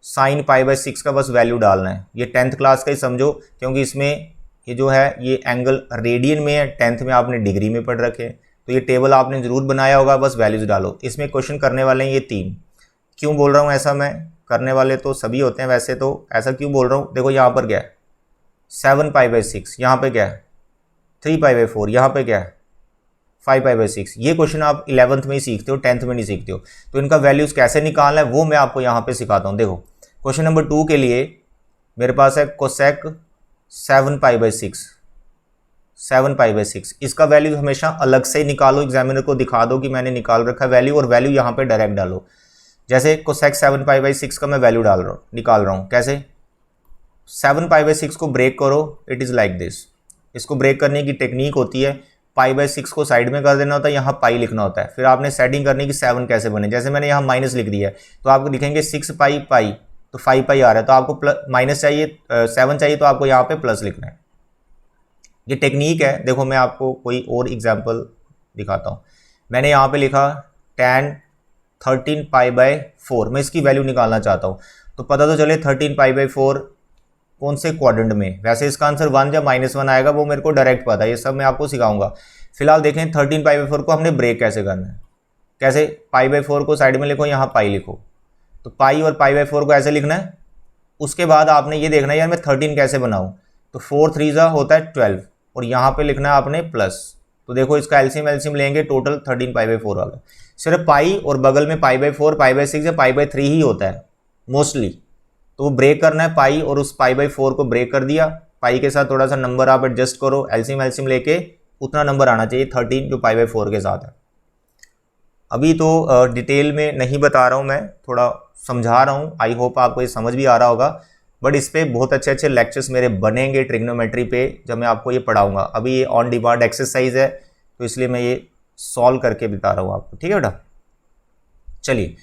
sin π/6 का बस वैल्यू डालना है। ये 10th क्लास का ही समझो, क्योंकि इसमें ये जो है ये एंगल रेडियन में है, 10th में आपने डिग्री में पढ़ रखे, तो ये टेबल आपने ज़रूर बनाया होगा, बस वैल्यूज़ डालो। इसमें क्वेश्चन करने वाले हैं ये 3। क्यों बोल रहा हूँ ऐसा मैं? करने वाले तो सभी होते हैं वैसे, तो ऐसा क्यों बोल रहा हूँ? देखो यहाँ पर क्या है 7 π/6, यहाँ पर क्या है 3 π/4, यहाँ पे क्या है 5 π/6। ये क्वेश्चन आप 11th में ही सीखते हो, 10th में नहीं सीखते हो। तो इनका वैल्यूज़ कैसे निकालना है वो मैं आपको यहाँ पे सिखाता हूँ। देखो क्वेश्चन नंबर 2 के लिए मेरे पास है कोसेक 7 π/6, 7 π/6। इसका वैल्यू हमेशा अलग से निकालो, एग्जामिनर को दिखा दो कि मैंने निकाल रखा है वैल्यू, और वैल्यू यहाँ पे डायरेक्ट डालो। जैसे कोसेक 7 π/6 का मैं वैल्यू निकाल रहा हूँ। कैसे? 7 π/6 को ब्रेक करो, इट इज़ लाइक दिस। इसको ब्रेक करने की टेक्निक होती है, π/6 को साइड में कर देना होता है, यहाँ पाई लिखना होता है, फिर आपने सेटिंग करनी कि 7 कैसे बने। जैसे मैंने यहाँ माइनस लिख दिया है, तो आपको लिखेंगे 6 पाई, तो 5 पाई आ रहा है, तो आपको माइनस चाहिए, 7 चाहिए, तो आपको यहाँ पे प्लस लिखना है। ये टेक्निक है। देखो मैं आपको कोई और एग्जाम्पल दिखाता हूँ। मैंने यहाँ पे लिखा tan 13 π/4, मैं इसकी वैल्यू निकालना चाहता हूँ, तो पता तो चले 13 π/4 कौन से क्वाड्रेंट में। वैसे इसका आंसर 1 या -1 आएगा, वो मेरे को डायरेक्ट पता है, ये सब मैं आपको सिखाऊंगा। फिलहाल देखें 13 π/4 को हमने ब्रेक कैसे करना है। कैसे? π/4 को साइड में लिखो, यहाँ पाई लिखो, तो पाई और π/4 को ऐसे लिखना है। उसके बाद आपने ये देखना है यार मैं 13 कैसे बनाऊँ, तो 4 3 होता है 12, और यहाँ पर लिखना है आपने प्लस। तो देखो इसका एलसीएम लेंगे, टोटल 13 π/4 आ गया। सिर्फ पाई और बगल में π/4 π/6 या π/3 ही होता है मोस्टली, तो वो ब्रेक करना है पाई, और उस π/4 को ब्रेक कर दिया, पाई के साथ थोड़ा सा नंबर आप एडजस्ट करो, एलसीएम लेके उतना नंबर आना चाहिए 13 जो π/4 के साथ है। अभी तो डिटेल में नहीं बता रहा हूँ, मैं थोड़ा समझा रहा हूँ, आई होप आपको ये समझ भी आ रहा होगा। बट इस पर बहुत अच्छे अच्छे लेक्चर्स मेरे बनेंगे ट्रिग्नोमेट्री पे, जब मैं आपको ये पढ़ाऊँगा। अभी ये ऑन डिमांड एक्सरसाइज है, तो इसलिए मैं ये सॉल्व करके बता रहा हूँ आपको, ठीक है बेटा। चलिए,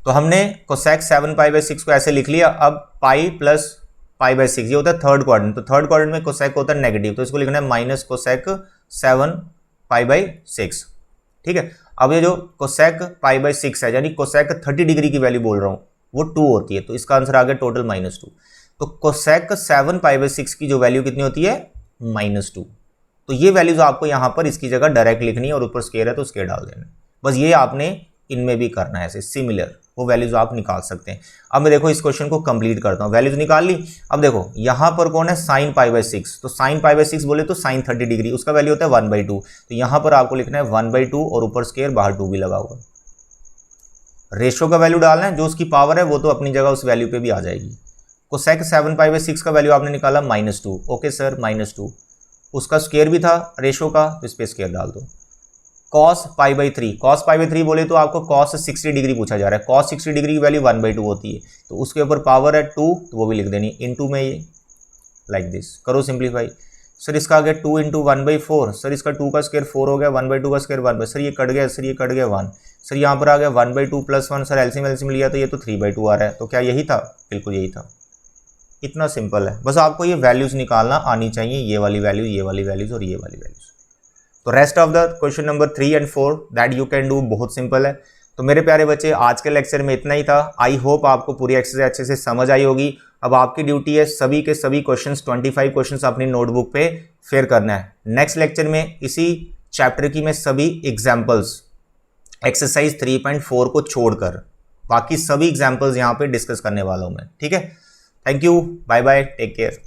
तो हमने कोसेक 7 π/6 को ऐसे लिख लिया। अब पाई प्लस π/6 ये होता है थर्ड क्वाड्रेंट, तो थर्ड क्वाड्रेंट में कोसेक होता है नेगेटिव, तो इसको लिखना है माइनस कोसेक 7 π/6, ठीक है। अब ये जो कोसेक π/6 है, यानी कोसेक 30 डिग्री की वैल्यू बोल रहा हूँ, वो 2 होती है, तो इसका आंसर आ गया टोटल -2। तो कोसेक 7 π/6 की जो वैल्यू कितनी होती है, -2। तो ये वैल्यूज आपको यहाँ पर इसकी जगह डायरेक्ट लिखनी है, और ऊपर स्केयर है तो स्केयर डाल देना। बस ये आपने इनमें भी करना है, ऐसे सिमिलर वो वैल्यूज आप निकाल सकते हैं। अब मैं देखो इस क्वेश्चन को कंप्लीट करता हूँ, वैल्यूज निकाल ली। अब देखो यहाँ पर कौन है, साइन π/6, तो साइन π/6 बोले तो साइन 30 डिग्री, उसका वैल्यू होता है 1/2। तो यहाँ पर आपको लिखना है 1/2 और ऊपर स्केयर, बाहर 2 भी लगा होगा। रेशो का वैल्यू डालना है, जो उसकी पावर है वो तो अपनी जगह उस वैल्यू पे भी आ जाएगी। कोसेक 7 π/6 का वैल्यू आपने निकाला -2, ओके सर -2, उसका स्केयर भी था रेशो का, तो इस पे स्केयर डाल दो। cos π/3, cos π/3 बोले तो आपको cos 60 डिग्री पूछा जा रहा है, cos 60 डिग्री की वैल्यू 1/2 होती है, तो उसके ऊपर पावर है 2, तो वो भी लिख देनी इनटू में, ये लाइक दिस करो सिंप्लीफाई। सर इसका आ गया 2 × 1/4, सर इसका 2 का स्केयर 4 हो गया, 1/2 का स्केयर 1, सर ये कट गया, सर ये कट गया 1, सर यहाँ पर आ गया 1/2 + 1, सर एलसीएम लिया तो ये तो 3/2 आ रहा है, तो क्या यही था, बिल्कुल यही था। इतना सिंपल है, बस आपको ये वैल्यूज निकालना आनी चाहिए, ये वाली वैल्यू, ये वाली वैल्यूज और ये वाली वैल्यूज। तो rest of the question number 3 and 4 that you can do, बहुत सिंपल है। तो मेरे प्यारे बच्चे, आज के लेक्चर में इतना ही था। आई होप आपको पूरी एक्सरसाइज अच्छे से समझ आई होगी। अब आपकी ड्यूटी है सभी के सभी क्वेश्चंस, 25 क्वेश्चंस अपनी नोटबुक पे फिर करना है। नेक्स्ट लेक्चर में इसी चैप्टर की मैं सभी एग्जाम्पल्स एक्सरसाइज 3.4 को छोड़कर बाकी सभी एग्जाम्पल्स यहाँ पे डिस्कस करने वाला हूँ मैं, ठीक है। Thank you, bye bye, take care.